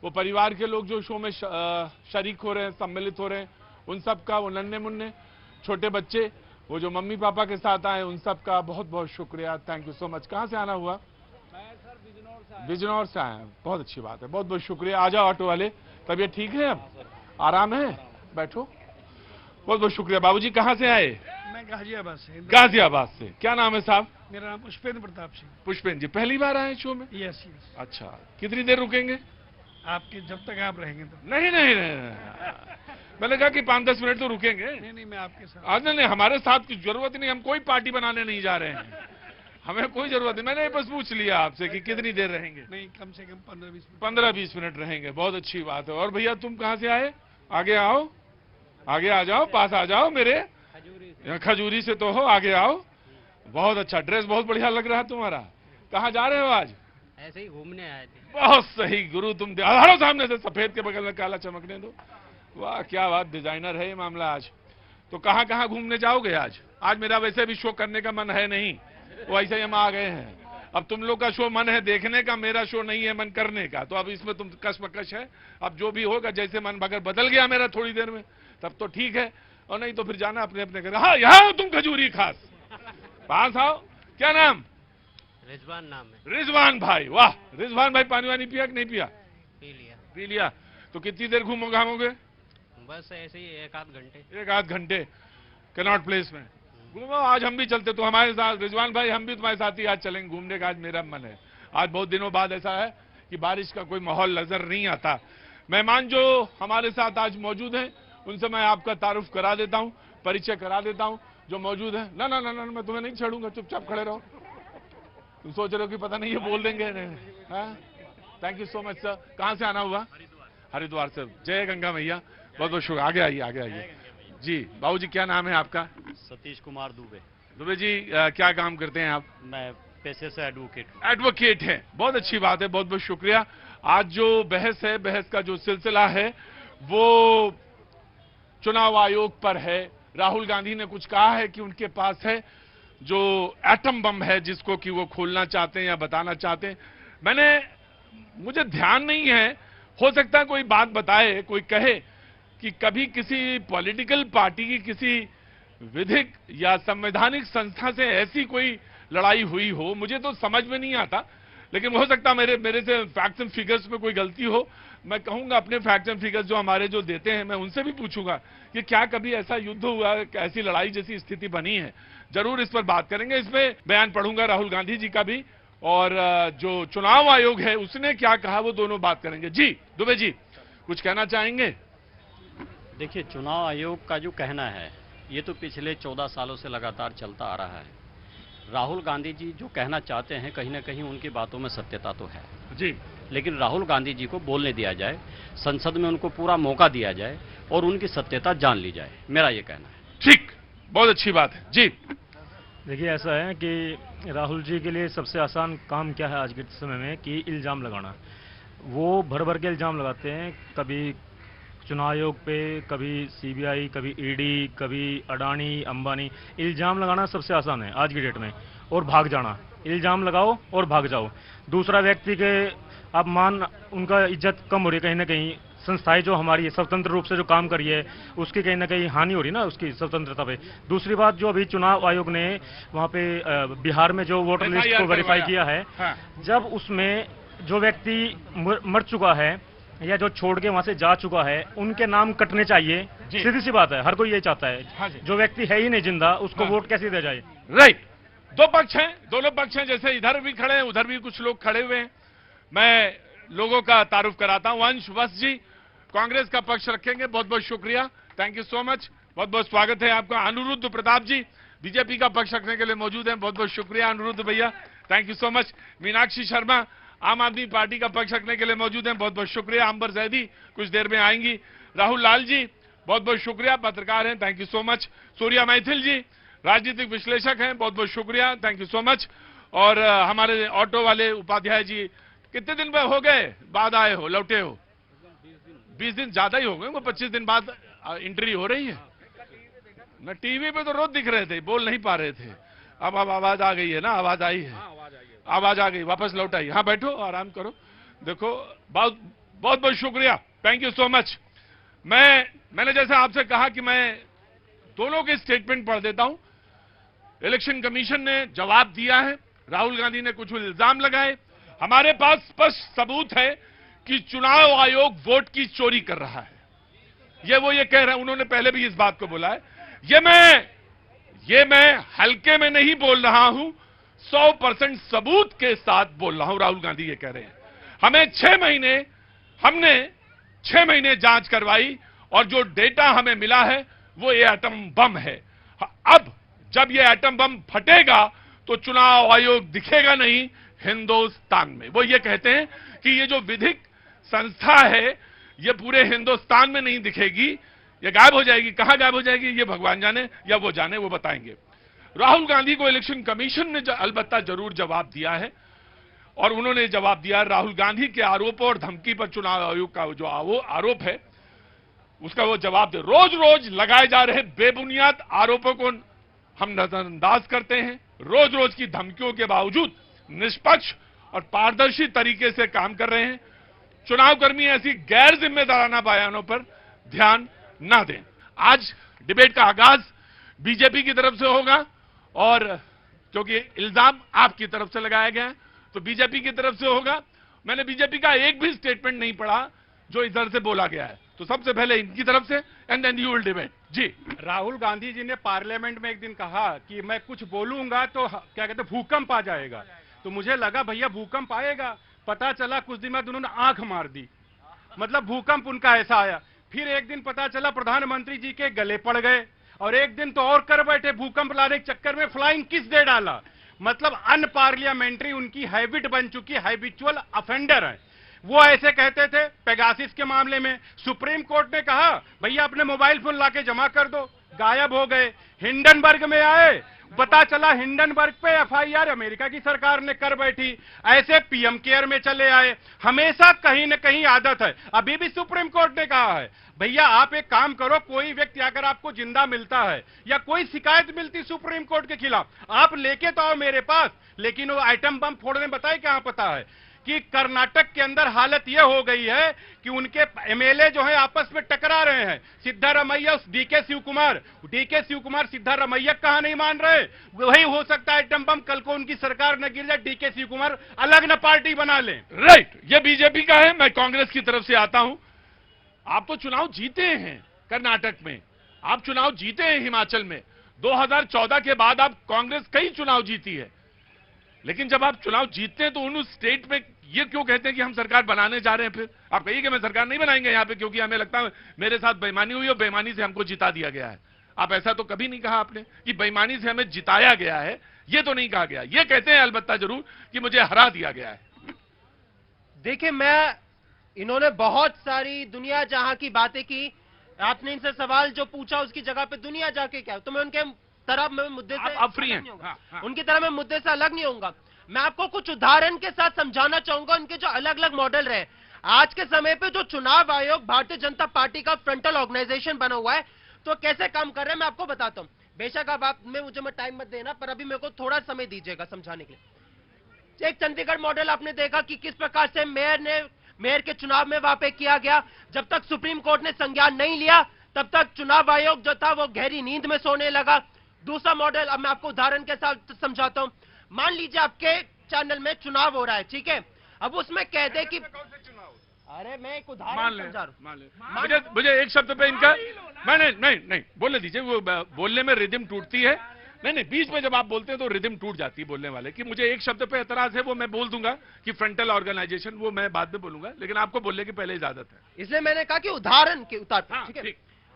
वो परिवार के लोग जो शो में शरीक हो रहे हैं, सम्मिलित हो रहे हैं, उन सब का, वो नन्हे मुन्ने छोटे बच्चे, वो जो मम्मी पापा के साथ आए, उन सब का बहुत बहुत शुक्रिया। Thank you so much. कहाँ से आना हुआ? मैं सर बिजनौर से आए हैं। बहुत अच्छी बात है, बहुत बहुत शुक्रिया। आ जाओ ऑटो वाले। तबीयत ठीक है अब? आराम है? बैठो। बहुत बहुत शुक्रिया। बाबूजी कहाँ से आए? मैं गाजियाबाद से। गाजियाबाद से। क्या नाम है साहब? मेरा नाम पुष्पेंद्र प्रताप सिंह। पुष्पेंद्र जी, पहली बार आए शो में? Yes yes. अच्छा, कितनी देर रुकेंगे? आपके जब तक आप रहेंगे तो। नहीं नहीं नहीं, मैंने कहा कि 5-10 मिनट तो रुकेंगे। नहीं, मैं आपके साथ। आज नहीं, हमारे साथ की जरूरत नहीं, हम कोई पार्टी बनाने नहीं जा रहे हैं, हमें कोई जरूरत नहीं। मैंने बस पूछ लिया आपसे कि कितनी देर रहेंगे। नहीं, कम से कम 15-20 मिनट रहेंगे। बहुत अच्छी बात है। और भैया तुम कहाँ से आए? आगे आओ, आगे आ जाओ, पास आ जाओ मेरे। खजूरी से तो हो, आगे आओ। बहुत अच्छा, ड्रेस बहुत बढ़िया लग रहा है तुम्हारा। कहाँ जा रहे हो आज? ऐसे ही घूमने आए थे। बहुत सही गुरु, तुम हटो सामने से, सफेद के बगल में काला चमकने दो। वाह क्या बात, डिजाइनर है ये मामला आज। तो कहाँ कहाँ घूमने जाओगे आज? आज मेरा वैसे भी शो करने का मन है नहीं, वैसे ही हम आ गए हैं। अब तुम लोग का शो मन है देखने का, मेरा शो नहीं है मन करने का, तो अब इसमें तुम कशमकश है। अब जो भी होगा, जैसे मन अगर बदल गया मेरा थोड़ी देर में, तब तो ठीक है, और नहीं तो फिर जाना अपने अपने घर। हाँ, यहाँ तुम खजूरी खास, पास आओ। क्या नाम? रिजवान नाम है। रिजवान भाई, वाह। रिजवान भाई पानी वानी पिया कि नहीं पिया? पी लिया। पी लिया। तो कितनी देर घूमोगे? बस ऐसे ही 1-8 घंटे। 1-8 घंटे कनॉट प्लेस में घूमो। आज हम भी चलते तो हमारे साथ, रिजवान भाई हम भी तुम्हारे साथ ही आज चलेंगे घूमने का। आज मेरा मन है। आज बहुत दिनों बाद ऐसा है कि बारिश का कोई माहौल नजर नहीं आता। मेहमान जो हमारे साथ आज मौजूद हैं, उनसे मैं आपका तारुफ करा देता हूं, परिचय करा देता हूं जो मौजूद है। ना ना ना ना, मैं तुम्हें नहीं छेड़ूंगा, चुपचाप खड़े रहो। तुम सोच रहे हो कि पता नहीं ये बोल देंगे। Thank you so much sir. कहाँ से आना हुआ? हरिद्वार से। जय गंगा मैया। बहुत बहुत शुक्रिया। आगे आइए, आगे आइए जी। बाबूजी क्या नाम है आपका? सतीश कुमार दुबे। दुबे जी क्या काम करते हैं आप? मैं पेशे से एडवोकेट। एडवोकेट है। बहुत अच्छी बात है, बहुत बहुत शुक्रिया। आज जो बहस है, बहस का जो सिलसिला है वो चुनाव आयोग पर है। राहुल गांधी ने कुछ कहा है कि उनके पास है जो एटम बम है, जिसको कि वो खोलना चाहते हैं या बताना चाहते हैं। मुझे ध्यान नहीं है, हो सकता है कोई बात बताए, कोई कहे कि कभी किसी पॉलिटिकल पार्टी की किसी विधिक या संवैधानिक संस्था से ऐसी कोई लड़ाई हुई हो। मुझे तो समझ में नहीं आता, लेकिन हो सकता मेरे से फैक्ट्स एंड फिगर्स में कोई गलती हो। मैं कहूंगा अपने फैक्ट्स एंड फिगर्स जो हमारे जो देते हैं, मैं उनसे भी पूछूंगा कि क्या कभी ऐसा युद्ध हुआ, ऐसी लड़ाई जैसी स्थिति बनी है। जरूर इस पर बात करेंगे। इसमें बयान पढ़ूंगा राहुल गांधी जी का भी, और जो चुनाव आयोग है उसने क्या कहा, वो दोनों बात करेंगे। जी दुबे जी कुछ कहना चाहेंगे? देखिए, चुनाव आयोग का जो कहना है ये तो पिछले 14 सालों से लगातार चलता आ रहा है। राहुल गांधी जी जो कहना चाहते हैं, कहीं ना कहीं उनकी बातों में सत्यता तो है जी, लेकिन राहुल गांधी जी को बोलने दिया जाए, संसद में उनको पूरा मौका दिया जाए और उनकी सत्यता जान ली जाए, मेरा ये कहना है। ठीक, बहुत अच्छी बात है जी। देखिए, ऐसा है कि राहुल जी के लिए सबसे आसान काम क्या है आज के समय में कि इल्ज़ाम लगाना। वो भर भर के इल्ज़ाम लगाते हैं, कभी चुनाव आयोग पे, कभी सीबीआई, कभी ईडी, कभी अडानी अंबानी। इल्ज़ाम लगाना सबसे आसान है आज की डेट में, और भाग जाना। इल्ज़ाम लगाओ और भाग जाओ। दूसरा व्यक्ति के अपमान, उनका इज्जत कम हो रही है कहीं ना कहीं। संस्थाएं जो हमारी स्वतंत्र रूप से जो काम करी है, उसकी कहीं ना कहीं हानि हो रही है ना, उसकी स्वतंत्रता पे। दूसरी बात, जो अभी चुनाव आयोग ने वहाँ पे बिहार में जो वोटर लिस्ट को वेरीफाई किया है, जब उसमें जो व्यक्ति मर चुका है या जो छोड़ के वहां से जा चुका है, उनके नाम कटने चाहिए। सीधी सी बात है, हर कोई यही चाहता है। जो व्यक्ति है ही नहीं जिंदा, उसको वोट कैसे दिया जाए? राइट। दो पक्ष हैं, दोनों पक्ष हैं। जैसे इधर भी खड़े हैं, उधर भी कुछ लोग खड़े हुए हैं। मैं लोगों का तारुफ कराता हूं। अंश वत्स जी कांग्रेस का पक्ष रखेंगे। बहुत बहुत शुक्रिया, थैंक यू सो मच, बहुत बहुत स्वागत है आपका। अनुरुद्ध प्रताप जी बीजेपी का पक्ष रखने के लिए मौजूद हैं। बहुत बहुत शुक्रिया अनुरुद्ध भैया, thank you so much. Meenakshi Sharma आम आदमी पार्टी का पक्ष रखने के लिए मौजूद हैं। बहुत बहुत शुक्रिया। अंबर जैदी कुछ देर में आएंगी। राहुल लाल जी बहुत बहुत शुक्रिया, पत्रकार हैं, thank you so much. Surya Maithil ji राजनीतिक विश्लेषक हैं, बहुत बहुत शुक्रिया, थैंक यू सो मच। और हमारे ऑटो वाले उपाध्याय जी, कितने दिन में हो गए बाद आए हो, लौटे हो? 20 दिन ज्यादा ही हो गए। वो 25 दिन बाद एंट्री हो रही है ना। टीवी पे तो रोज दिख रहे थे, बोल नहीं पा रहे थे। अब आवाज आ गई है ना, आवाज आई है, आवाज आ गई, वापस लौट आई। हाँ बैठो, आराम करो। देखो बहुत बहुत बहुत शुक्रिया, थैंक यू सो मच। मैंने जैसे आपसे कहा कि मैं दोनों के स्टेटमेंट पढ़ देता हूं। इलेक्शन कमीशन ने जवाब दिया है, राहुल गांधी ने कुछ इल्जाम लगाए। हमारे पास स्पष्ट सबूत है कि चुनाव आयोग वोट की चोरी कर रहा है। ये कह रहे हैं, उन्होंने पहले भी इस बात को बोला है। ये मैं हल्के में नहीं बोल रहा हूं, 100% सबूत के साथ बोल रहा हूं। राहुल गांधी ये कह रहे हैं। हमने 6 महीने जांच करवाई और जो डेटा हमें मिला है वो ये एटम बम है। अब जब ये एटम बम फटेगा तो चुनाव आयोग दिखेगा नहीं हिंदुस्तान में। वो ये कहते हैं कि ये जो विधिक संस्था है ये पूरे हिंदुस्तान में नहीं दिखेगी, ये गायब हो जाएगी। कहां गायब हो जाएगी ये भगवान जाने या वो जाने, वो बताएंगे। राहुल गांधी को इलेक्शन कमीशन ने अलबत्ता जरूर जवाब दिया है और उन्होंने जवाब दिया राहुल गांधी के आरोपों और धमकी पर चुनाव आयोग का जो आरोप है उसका वो जवाब दे। रोज रोज लगाए जा रहे बेबुनियाद आरोपों को हम नजरअंदाज करते हैं। रोज रोज की धमकियों के बावजूद निष्पक्ष और पारदर्शी तरीके से काम कर रहे हैं। चुनाव कर्मी ऐसी गैर जिम्मेदाराना बयानों पर ध्यान ना दें। आज डिबेट का आगाज बीजेपी की तरफ से होगा और क्योंकि इल्जाम आपकी तरफ से लगाया गया है तो बीजेपी की तरफ से होगा। मैंने बीजेपी का एक भी स्टेटमेंट नहीं पढ़ा जो इधर से बोला गया है, तो सबसे पहले इनकी तरफ से and then you will debate. जी, राहुल गांधी जी ने पार्लियामेंट में एक दिन कहा कि मैं कुछ बोलूंगा तो क्या कहते भूकंप आ जाएगा। तो मुझे लगा भैया भूकंप आएगा, पता चला कुछ दिन बाद उन्होंने आंख मार दी, मतलब भूकंप उनका ऐसा आया। फिर एक दिन पता चला प्रधानमंत्री जी के गले पड़ गए और एक दिन तो और कर बैठे, भूकंप लाने के चक्कर में फ्लाइंग किस दे डाला। मतलब अनपार्लियामेंट्री उनकी हैबिट बन चुकी, हैबिचुअल अफेंडर है। वो ऐसे कहते थे पेगासिस के मामले में, सुप्रीम कोर्ट ने कहा भैया अपने मोबाइल फोन लाके जमा कर दो, गायब हो गए। हिंडनबर्ग में आए, पता चला हिंडनबर्ग पे एफआईआर अमेरिका की सरकार ने कर बैठी। ऐसे पीएम केयर में चले आए। हमेशा कहीं न कहीं आदत है। अभी भी सुप्रीम कोर्ट ने कहा है भैया आप एक काम करो, कोई व्यक्ति अगर आपको जिंदा मिलता है या कोई शिकायत मिलती सुप्रीम कोर्ट के खिलाफ, आप लेके तो आओ मेरे पास। लेकिन वो आइटम बम फोड़ने बताए कहां पता है कि कर्नाटक के अंदर हालत यह हो गई है कि उनके एमएलए जो है आपस में टकरा रहे हैं। सिद्धारमैया डीके शिव कुमार सिद्धारमैया कहा नहीं मान रहे। वही हो सकता है आइटम बम कल को उनकी सरकार न गिर जाए, डीके शिव कुमार अलग न पार्टी बना ले। राइट, ये बीजेपी का है। मैं कांग्रेस की तरफ से आता हूं। आप तो चुनाव जीते हैं कर्नाटक में, आप चुनाव जीते हैं हिमाचल में। 2014 के बाद आप कांग्रेस कई चुनाव जीती है, लेकिन जब आप चुनाव जीतते हैं तो उन स्टेट में ये क्यों कहते हैं कि हम सरकार बनाने जा रहे हैं? फिर आप कहिए कि मैं सरकार नहीं बनाएंगे यहां पे क्योंकि हमें लगता है मेरे साथ बेईमानी हुई और बेईमानी से हमको जिता दिया गया है। आप ऐसा तो कभी नहीं कहा आपने कि बेईमानी से हमें जिताया गया है, ये तो नहीं कहा गया। ये कहते हैं अलबत्ता जरूर कि मुझे हरा दिया गया है। देखिए, इन्होंने बहुत सारी दुनिया जहां की बातें की। आपने इनसे सवाल जो पूछा उसकी जगह पे दुनिया जाके क्या, तो मैं उनके तरफ में मुद्दे से आप फ्री हैं। उनकी तरह मैं मुद्दे से अलग नहीं होऊंगा। मैं आपको कुछ उदाहरण के साथ समझाना चाहूंगा उनके जो अलग अलग मॉडल रहे। आज के समय पे जो चुनाव आयोग भारतीय जनता पार्टी का फ्रंटल ऑर्गेनाइजेशन बना हुआ है, तो कैसे काम कर रहे हैं मैं आपको बताता हूं। बेशक अब आप में मुझे टाइम मत देना, पर अभी मेरे को थोड़ा समय दीजिएगा समझाने के लिए। एक चंडीगढ़ मॉडल आपने देखा कि किस प्रकार से मेयर के चुनाव में वहां पे किया गया। जब तक सुप्रीम कोर्ट ने संज्ञान नहीं लिया तब तक चुनाव आयोग जो था वो गहरी नींद में सोने लगा। दूसरा मॉडल अब मैं आपको उदाहरण के साथ समझाता हूं। मान लीजिए आपके चैनल में चुनाव हो रहा है, ठीक है। अब उसमें कह दे कि अरे मैं एक उदाहरण समझा रहा हूं। मुझे एक शब्द पे इनका नहीं बोलने दीजिए। वो बोलने में रिदम टूटती है। नहीं, बीच में जब आप बोलते हैं तो रिदम टूट जाती है बोलने वाले की। मुझे एक शब्द पे एतराज है, वो मैं बोल दूंगा कि फ्रंटल ऑर्गेनाइजेशन, वो मैं बाद में बोलूंगा, लेकिन आपको बोलने की पहले इजाजत है। इसलिए मैंने कहा कि उदाहरण के उतार पर, ठीक है।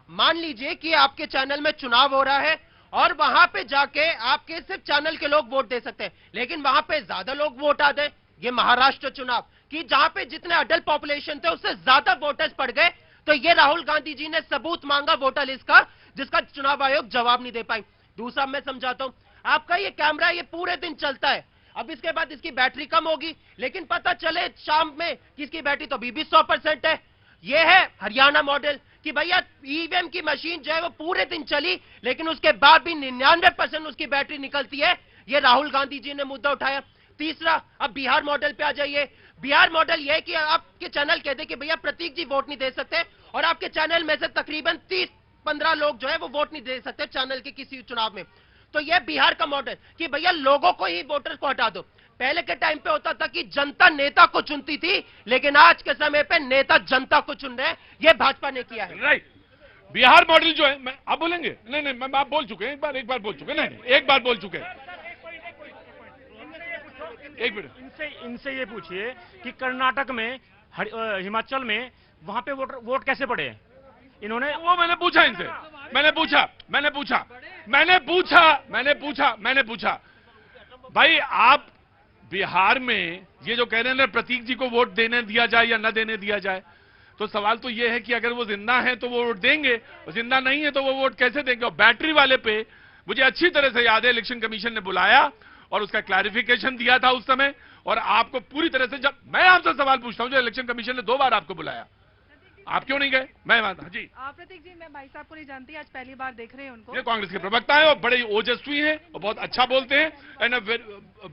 मान लीजिए कि आपके चैनल में चुनाव हो रहा है और वहां पे जाके आपके सिर्फ चैनल के लोग वोट दे सकते हैं, लेकिन वहां पे ज्यादा लोग वोट आ गए। ये महाराष्ट्र चुनाव कि जहां पे जितने अडल्ट पॉपुलेशन थे उससे ज्यादा वोटर्स पड़ गए, तो ये राहुल गांधी जी ने सबूत मांगा वोटर लिस्ट का, जिसका चुनाव आयोग जवाब नहीं दे पाई। दूसरा मैं समझाता हूं। आपका ये कैमरा ये पूरे दिन चलता है, अब इसके बाद इसकी बैटरी कम होगी, लेकिन पता चले शाम में कि इसकी बैटरी तो अभी भी 100% है। ये है हरियाणा मॉडल कि भैया ईवीएम की मशीन जो है वो पूरे दिन चली, लेकिन उसके बाद भी 99% उसकी बैटरी निकलती है। ये राहुल गांधी जी ने मुद्दा उठाया। तीसरा, अब बिहार मॉडल पे आ जाइए। बिहार मॉडल यह है कि आपके चैनल कहते कि भैया प्रतीक जी वोट नहीं दे सकते, और आपके चैनल में से तकरीबन 30-15 लोग जो है वो वोट नहीं दे सकते चैनल के किसी चुनाव में। तो यह बिहार का मॉडल कि भैया लोगों को ही, वोटर्स को हटा दो। पहले के टाइम पे होता था कि जनता नेता को चुनती थी, लेकिन आज के समय पे नेता जनता को चुन रहे हैं। यह भाजपा ने किया है। राइट। बिहार मॉडल जो है, मैं आप बोलेंगे? नहीं, मैं आप बोल चुके हैं, एक बार बोल चुके। नहीं, एक बार बोल चुके हैं। एक मिनट, इनसे ये पूछिए कि कर्नाटक में, हिमाचल में, वहां पे वोट कैसे पड़े हैं इन्होंने? वो मैंने पूछा इनसे, मैंने पूछा भाई, आप बिहार में ये जो कह रहे हैं ना, प्रतीक जी को वोट देने दिया जाए या न देने दिया जाए, तो सवाल तो ये है कि अगर वो जिंदा है तो वो वोट देंगे, और जिंदा नहीं है तो वो वोट कैसे देंगे? और बैटरी वाले पे मुझे अच्छी तरह से याद है, इलेक्शन कमीशन ने बुलाया और उसका क्लैरिफिकेशन दिया था उस समय। और आपको पूरी तरह से, जब मैं आपसे सवाल पूछता हूं, जो इलेक्शन कमीशन ने 2 बार आपको बुलाया, आप क्यों नहीं गए? मैं मानता जी। प्रतीक जी, मैं भाई साहब को नहीं जानती, आज पहली बार देख रहे हैं उनको। ये कांग्रेस के प्रवक्ता है और बड़े ओजस्वी हैं और बहुत अच्छा बोलते हैं, एंड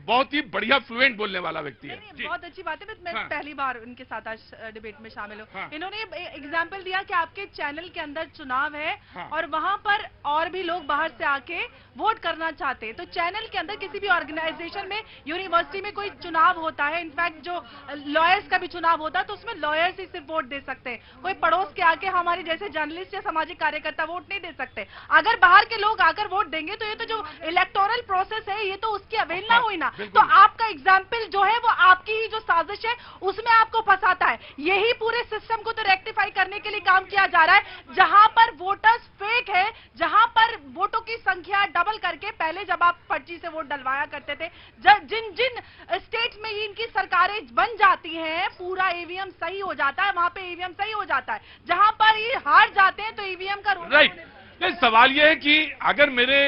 बहुत ही बढ़िया फ्लुएंट बोलने वाला व्यक्ति है। नहीं, बहुत अच्छी बात है। मैं पहली बार उनके साथ आज डिबेट में शामिल हूँ। हाँ। इन्होंने एग्जाम्पल दिया कि आपके चैनल के अंदर चुनाव है, हाँ। और वहां पर और भी लोग बाहर से आके वोट करना चाहते हैं। तो चैनल के अंदर किसी भी ऑर्गेनाइजेशन में, यूनिवर्सिटी में कोई चुनाव होता है, इनफैक्ट जो लॉयर्स का भी चुनाव होता है, तो उसमें लॉयर्स ही सिर्फ वोट दे सकते हैं। कोई पड़ोस के आके हमारे जैसे जर्नलिस्ट या सामाजिक कार्यकर्ता वोट नहीं दे सकते। अगर बाहर के लोग आकर वोट देंगे तो ये तो जो इलेक्टोरल प्रोसेस है, ये तो उसकी अवहेलना हुई ना। तो आपका एग्जाम्पल जो है वो आपकी ही जो साजिश है उसमें आपको फंसाता है। यही पूरे सिस्टम को तो रेक्टिफाई करने के लिए काम किया जा रहा है। जहां पर वोटर्स फेक है, जहां पर वोटों की संख्या डबल करके, पहले जब आप पर्ची से वोट डलवाया करते थे, जिन जिन स्टेट्स में ही इनकी सरकारें बन जाती हैं, पूरा ईवीएम सही हो जाता है, वहां पे ईवीएम सही हो जाता है। जहां पर ये हार जाते हैं तो ईवीएम का रोल। राइट। नहीं, सवाल यह है कि अगर मेरे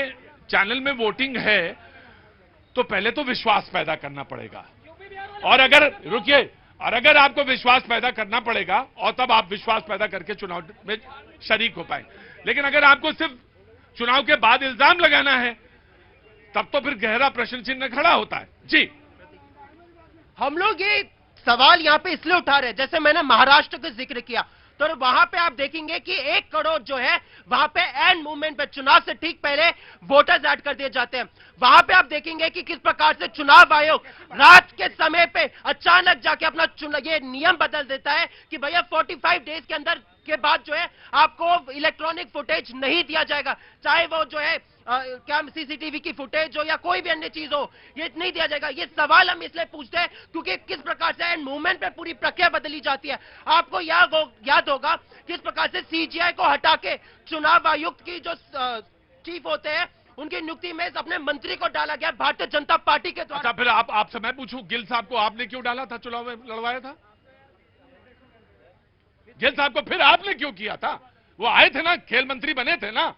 चैनल में वोटिंग है तो पहले तो विश्वास पैदा करना पड़ेगा, और अगर रुकिए, और अगर आपको विश्वास पैदा करना पड़ेगा और तब आप विश्वास पैदा करके चुनाव में शरीक हो पाए। लेकिन अगर आपको सिर्फ चुनाव के बाद इल्जाम लगाना है, तब तो फिर गहरा प्रश्न चिन्ह खड़ा होता है। जी, हम लोग ये सवाल यहां पे इसलिए उठा रहे हैं, जैसे मैंने महाराष्ट्र का जिक्र किया, तो वहां पे आप देखेंगे कि 1 करोड़ जो है वहां पे एंड मूवमेंट पे, चुनाव से ठीक पहले वोटर्स ऐड कर दिए जाते हैं। वहां पे आप देखेंगे कि किस प्रकार से चुनाव आयोग रात के समय पे अचानक जाके अपना ये नियम बदल देता है कि भैया 45 डेज के अंदर के बाद जो है आपको इलेक्ट्रॉनिक फुटेज नहीं दिया जाएगा, चाहे वो जो है क्या सीसीटीवी की फुटेज हो या कोई भी अन्य चीज हो, ये नहीं दिया जाएगा। ये सवाल हम इसलिए पूछते हैं क्योंकि किस प्रकार से एंड मूवमेंट पे पूरी प्रक्रिया बदली जाती है। आपको याद होगा किस प्रकार से सीजीआई को हटा के चुनाव आयुक्त की जो चीफ होते हैं उनकी नियुक्ति में अपने मंत्री को डाला गया भारतीय जनता पार्टी के द्वारा। अच्छा, फिर आपसे मैं पूछूं, गिल साहब को आपने क्यों डाला था, चुनाव में लड़वाया था? गिल साहब को फिर आपने क्यों किया था? वो आए थे ना, खेल मंत्री बने थे ना।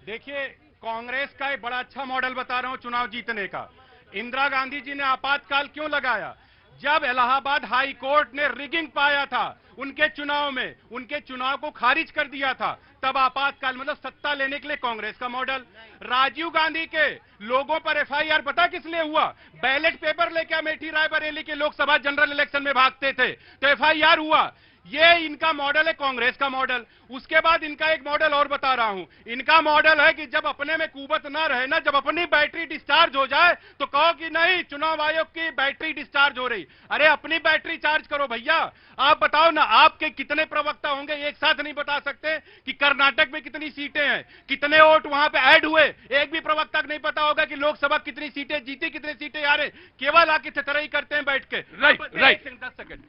देखिए, कांग्रेस का एक बड़ा अच्छा मॉडल बता रहा हूं चुनाव जीतने का। इंदिरा गांधी जी ने आपातकाल क्यों लगाया? जब इलाहाबाद हाई कोर्ट ने रिगिंग पाया था उनके चुनाव में, उनके चुनाव को खारिज कर दिया था, तब आपातकाल मतलब सत्ता लेने के लिए कांग्रेस का मॉडल। राजीव गांधी के लोगों पर एफआईआर पता किस लिए हुआ? बैलेट पेपर लेके अमेठी रायबरेली के लोकसभा जनरल इलेक्शन में भागते थे तो एफआईआर हुआ। ये इनका मॉडल है, कांग्रेस का मॉडल। उसके बाद इनका एक मॉडल और बता रहा हूं। इनका मॉडल है कि जब अपने में कुवत ना रहे ना, जब अपनी बैटरी डिस्चार्ज हो जाए तो कहो कि नहीं चुनाव आयोग की बैटरी डिस्चार्ज हो रही। अरे अपनी बैटरी चार्ज करो भैया। आप बताओ ना, आपके कितने प्रवक्ता होंगे एक साथ नहीं बता सकते कि कर्नाटक में कितनी सीटें हैं, कितने वोट वहां पे ऐड हुए? एक भी प्रवक्ता को नहीं पता होगा कि लोकसभा कितनी सीटें जीती, कितनी सीटें आ रही। केवल आके चतराई करते हैं बैठ के। राइट। 10 सेकंड।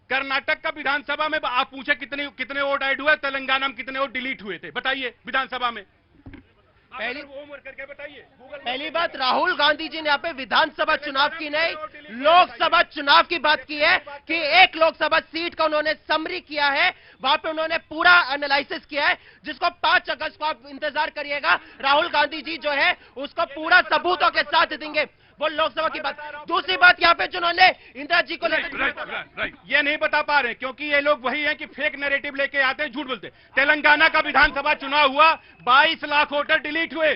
कर्नाटक का विधानसभा में आप पूछे कितने वोट ऐड हुए, तेलंगाना में कितने वोट डिलीट हुए थे, बताइए विधानसभा में। पहली बात, राहुल गांधी जी ने यहाँ पे विधानसभा चुनाव की नहीं, लोकसभा चुनाव की बात की है कि एक लोकसभा सीट का उन्होंने समरी किया है, वहां पे उन्होंने पूरा एनालिसिस किया है, जिसको 5 अगस्त को आप इंतजार करिएगा। राहुल गांधी जी जो है उसको पूरा सबूतों के साथ देंगे। वो लोकसभा की बात। दूसरी बात यहाँ पे जिन्होंने इंदिरा जी को ये नहीं बता पा रहे क्योंकि ये लोग वही हैं कि फेक नैरेटिव लेके आते हैं, झूठ बोलते। तेलंगाना का विधानसभा चुनाव हुआ, 22 लाख वोटर डिलीट हुए,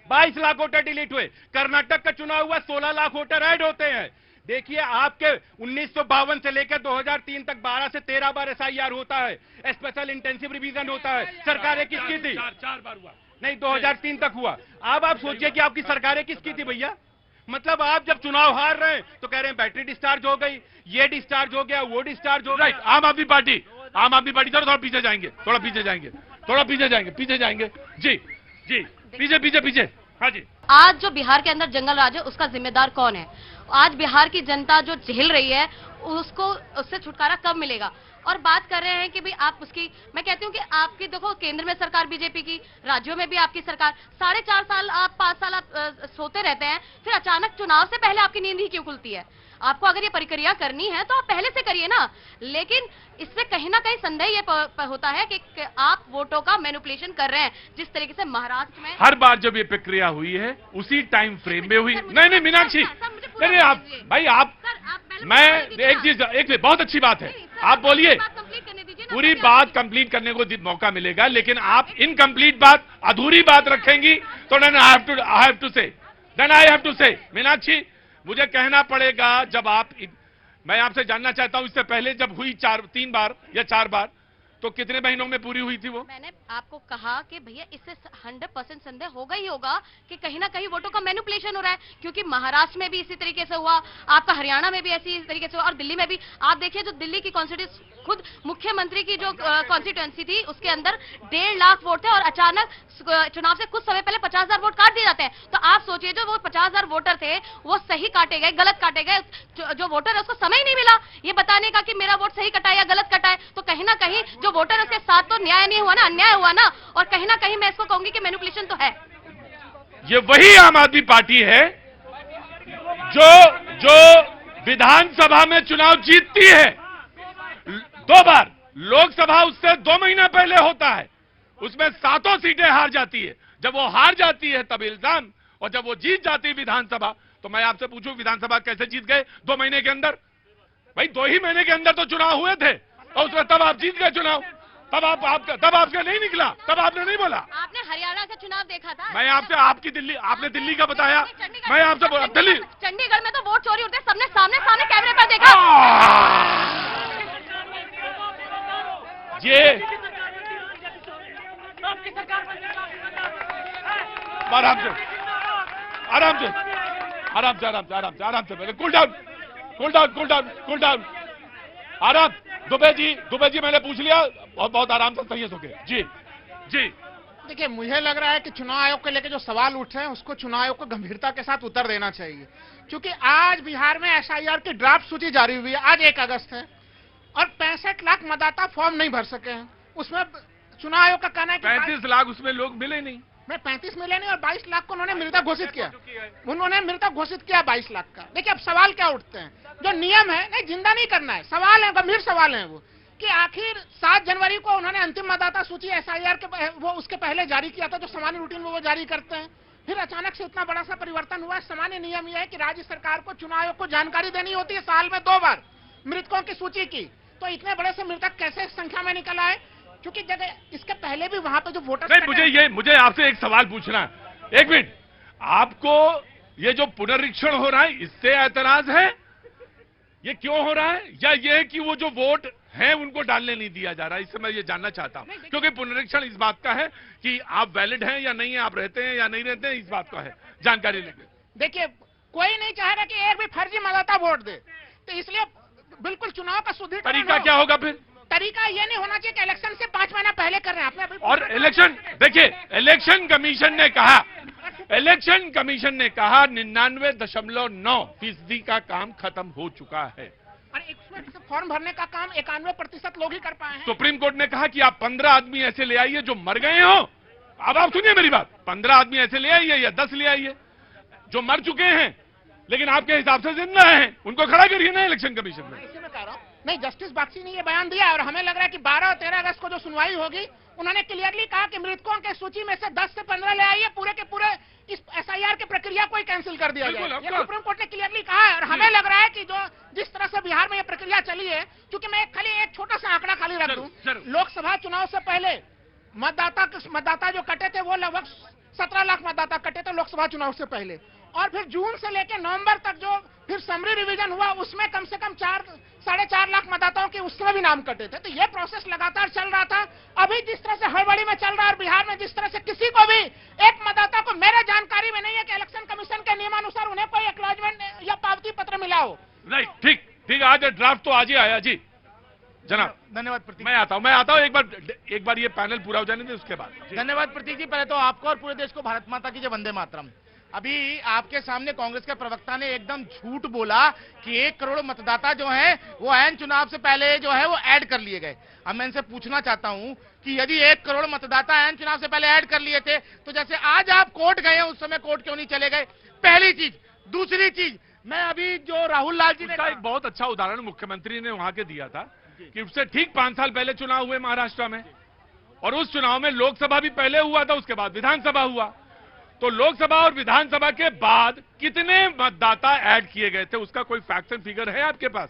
22 लाख वोटर डिलीट हुए। कर्नाटक का चुनाव हुआ, 16 लाख वोटर ऐड होते हैं। देखिए आपके 1952 से लेकर 2003 तक 12 से 13 बार SIR होता है, स्पेशल इंटेंसिव रिवीजन होता है। सरकारें किसकी थी? चार बार हुआ नहीं, 2003 तक हुआ। अब आप सोचिए कि आपकी सरकारें किसकी थी भैया। मतलब आप जब चुनाव हार रहे हैं तो कह रहे हैं बैटरी डिस्चार्ज हो गई, ये डिस्चार्ज हो गया, वो डिस्चार्ज हो गया। राइट। आम आदमी पार्टी थोड़ा पीछे जाएंगे, पीछे जाएंगे। जी पीछे। हाँ जी। आज जो बिहार के अंदर जंगल राज है उसका जिम्मेदार कौन है? आज बिहार की जनता जो झेल रही है उससे छुटकारा कब मिलेगा? और बात कर रहे हैं कि भाई आप उसकी, मैं कहती हूँ कि आपकी देखो केंद्र में सरकार बीजेपी की, राज्यों में भी आपकी सरकार, 4.5 साल आप 5 साल आप सोते रहते हैं, फिर अचानक चुनाव से पहले आपकी नींद ही क्यों खुलती है? आपको अगर ये प्रक्रिया करनी है तो आप पहले से करिए ना। लेकिन इससे कहीं ना कहीं संदेह ये होता है कि आप वोटों का मैनिपुलेशन कर रहे हैं, जिस तरीके से महाराष्ट्र में हर बार जब ये प्रक्रिया हुई है उसी टाइम फ्रेम में हुई। नहीं मीनाक्षी, नहीं आप भाई आप मैं एक चीज बहुत अच्छी बात है, आप बोलिए, पूरी बात कंप्लीट करने को मौका मिलेगा, लेकिन आप इनकम्प्लीट बात, अधूरी बात रखेंगी तो आई हैव टू से मीनाक्षी, मुझे कहना पड़ेगा। जब मैं आपसे जानना चाहता हूं, इससे पहले जब हुई 3 बार या 4 बार, तो कितने महीनों में पूरी हुई थी वो? मैंने आपको कहा कि भैया इससे 100% संदेह होगा ही होगा कि कहीं ना कहीं वोटों का मैनिपुलेशन हो रहा है, क्योंकि महाराष्ट्र में भी इसी तरीके से हुआ, आपका हरियाणा में भी इसी तरीके से हुआ, और दिल्ली में भी। आप देखिए जो दिल्ली की कॉन्स्टिट्यूंसी, खुद मुख्यमंत्री की जो कॉन्स्टिट्यूंसी थी उसके अंदर 1.5 लाख वोट थे, और अचानक चुनाव से कुछ समय पहले 50,000 वोट काट दिए जाते हैं। तो आप सोचिए जो वो 50,000 वोटर थे वो सही काटे गए, गलत काटे गए, जो वोटर है उसको समय ही नहीं मिला ये बताने का कि मेरा वोट सही कटा या गलत कटा है। तो कहीं ना कहीं जो वोटर उसके साथ तो न्याय नहीं हुआ ना, अन्याय हुआ ना, और कहीं ना कहीं मैं इसको कहूंगी कि मैनिपुलेशन तो है। ये वही आम आदमी पार्टी है जो विधानसभा में चुनाव जीतती है 2 बार, लोकसभा उससे 2 महीना पहले होता है, उसमें 7 सीटें हार जाती है। जब वो हार जाती है तब इल्जाम, और जब वो जीत जाती है विधानसभा, तो मैं आपसे पूछूं विधानसभा कैसे जीत गए 2 महीने के अंदर? भाई 2 ही महीने के अंदर तो चुनाव हुए थे, और उसमें तब आप जीत गए चुनाव, तब आपका नहीं निकला, तब आपने नहीं बोला। आपने हरियाणा का चुनाव देखा था? मैं आपसे आपकी दिल्ली, आपने दिल्ली का बताया, मैं आपसे दिल्ली, चंडीगढ़ में तो वोट चोरी होते सबने सामने कैमरे पर देखा। ये आराम से कूल डाउन। आराम, दुबे जी मैंने पूछ लिया, बहुत आराम से सही हो गया। जी देखिए, मुझे लग रहा है कि चुनाव आयोग को लेकर जो सवाल उठ रहे हैं उसको चुनाव आयोग को गंभीरता के साथ उत्तर देना चाहिए, क्योंकि आज बिहार में SIR की ड्राफ्ट सूची जारी हुई है, आज 1 अगस्त है, और 65 लाख मतदाता फॉर्म नहीं भर सके हैं। उसमें चुनाव आयोग का कहना है कि 35 लाख उसमें लोग मिले नहीं, मैं 35 मिले नहीं, और 22 लाख को उन्होंने मृतक घोषित किया। 22 लाख का। देखिए अब सवाल क्या उठते हैं, जो नियम है नहीं जिंदा नहीं करना है, सवाल है, गंभीर सवाल है वो, कि आखिर 7 जनवरी को उन्होंने अंतिम मतदाता सूची SIR के वो उसके पहले जारी किया था, जो सामान्य रूटीन में वो जारी करते हैं, फिर अचानक से इतना बड़ा सा परिवर्तन हुआ। सामान्य नियम यह है कि राज्य सरकार को चुनाव आयोग को जानकारी देनी होती है साल में 2 बार मृतकों की सूची की। तो इतने बड़े से मृतक कैसे संख्या में निकल आए, क्योंकि जगह इसके पहले भी वहां पे जो वोटर, मुझे आपसे एक सवाल पूछना है, 1 मिनट। आपको ये जो पुनरीक्षण हो रहा है इससे ऐतराज है? ये क्यों हो रहा है? या ये कि वो जो वोट हैं उनको डालने नहीं दिया जा रहा है? इससे मैं ये जानना चाहता हूं, क्योंकि पुनरीक्षण इस बात का है कि आप वैलिड हैं या नहीं है, आप रहते हैं या नहीं रहते हैं, इस बात का है जानकारी लेंगे। देखिए कोई नहीं चाह रहा कि एक भी फर्जी मतदाता वोट दे, तो इसलिए बिल्कुल चुनाव का सुदृढ़ तरीका क्या होगा फिर? तरीका ये नहीं होना चाहिए कि इलेक्शन से 5 महीना पहले कर रहे हैं आपने। और इलेक्शन, देखिए इलेक्शन कमीशन ने कहा 99.9% का काम खत्म हो चुका है, और फॉर्म भरने का काम 91% लोग ही कर पाए हैं। सुप्रीम कोर्ट ने कहा कि आप 15 आदमी ऐसे ले आइए जो मर गए हो। अब आप सुनिए मेरी बात, 15 आदमी ऐसे ले आइए या 10 ले आइए जो मर चुके हैं लेकिन आपके हिसाब से जिंदा हैं, उनको खड़ा करिए ना इलेक्शन कमीशन में। इसी में कह रहा हूं, नहीं जस्टिस बख्शी ने ये बयान दिया, और हमें लग रहा है कि 12 और 13 अगस्त को जो सुनवाई होगी उन्होंने क्लियरली कहा कि मृतकों के सूची में से 10 से 15 ले आइए, पूरे के पूरे इस SIR की प्रक्रिया को ही कैंसिल कर दिया जाए। ये सुप्रीम कोर्ट ने क्लियरली कहा है, और हमें लग रहा है कि जो जिस तरह से बिहार में ये प्रक्रिया चली है, क्योंकि मैं खाली एक छोटा सा आंकड़ा खाली रख दूं, लोकसभा चुनाव से पहले मतदाता जो कटे थे वो लगभग 17 लाख मतदाता कटे थे लोकसभा चुनाव से पहले। और फिर जून से लेकर नवंबर तक जो फिर समरी रिवीजन हुआ उसमें कम से कम 4-4.5 लाख मतदाताओं के उसमें भी नाम कटे थे। तो ये प्रोसेस लगातार चल रहा था। अभी जिस तरह से हड़बड़ी में चल रहा है और बिहार में जिस तरह से किसी को भी एक मतदाता को, मेरे जानकारी में नहीं है कि इलेक्शन कमीशन के नियमानुसार उन्हें कोई एक्नॉलेजमेंट या पावती पत्र मिला हो। राइट, ठीक, आज ड्राफ्ट तो आज ही आया जी जनाब। धन्यवाद प्रतीक। मैं आता हूं एक बार ये पैनल पूरा हो जाने दे उसके बाद। धन्यवाद प्रतीक जी। पहले तो आपको और पूरे देश को भारत माता की जय, वंदे मातरम। अभी आपके सामने कांग्रेस के प्रवक्ता ने एकदम झूठ बोला कि 1 करोड़ मतदाता जो हैं वो ऐन चुनाव से पहले जो है वो ऐड कर लिए गए। अब मैं इनसे पूछना चाहता हूं कि यदि 1 करोड़ मतदाता ऐन चुनाव से पहले ऐड कर लिए थे तो जैसे आज आप कोर्ट गए उस समय कोर्ट क्यों नहीं चले गए? पहली चीज। दूसरी चीज, मैं अभी जो राहुल लाल जी ने एक बहुत अच्छा उदाहरण मुख्यमंत्री ने वहां के दिया था कि उससे ठीक 5 साल पहले चुनाव हुए महाराष्ट्र में, और उस चुनाव में लोकसभा भी पहले हुआ था, उसके बाद विधानसभा हुआ। तो लोकसभा और विधानसभा के बाद कितने मतदाता ऐड किए गए थे उसका कोई फैक्ट एंड फिगर है आपके पास?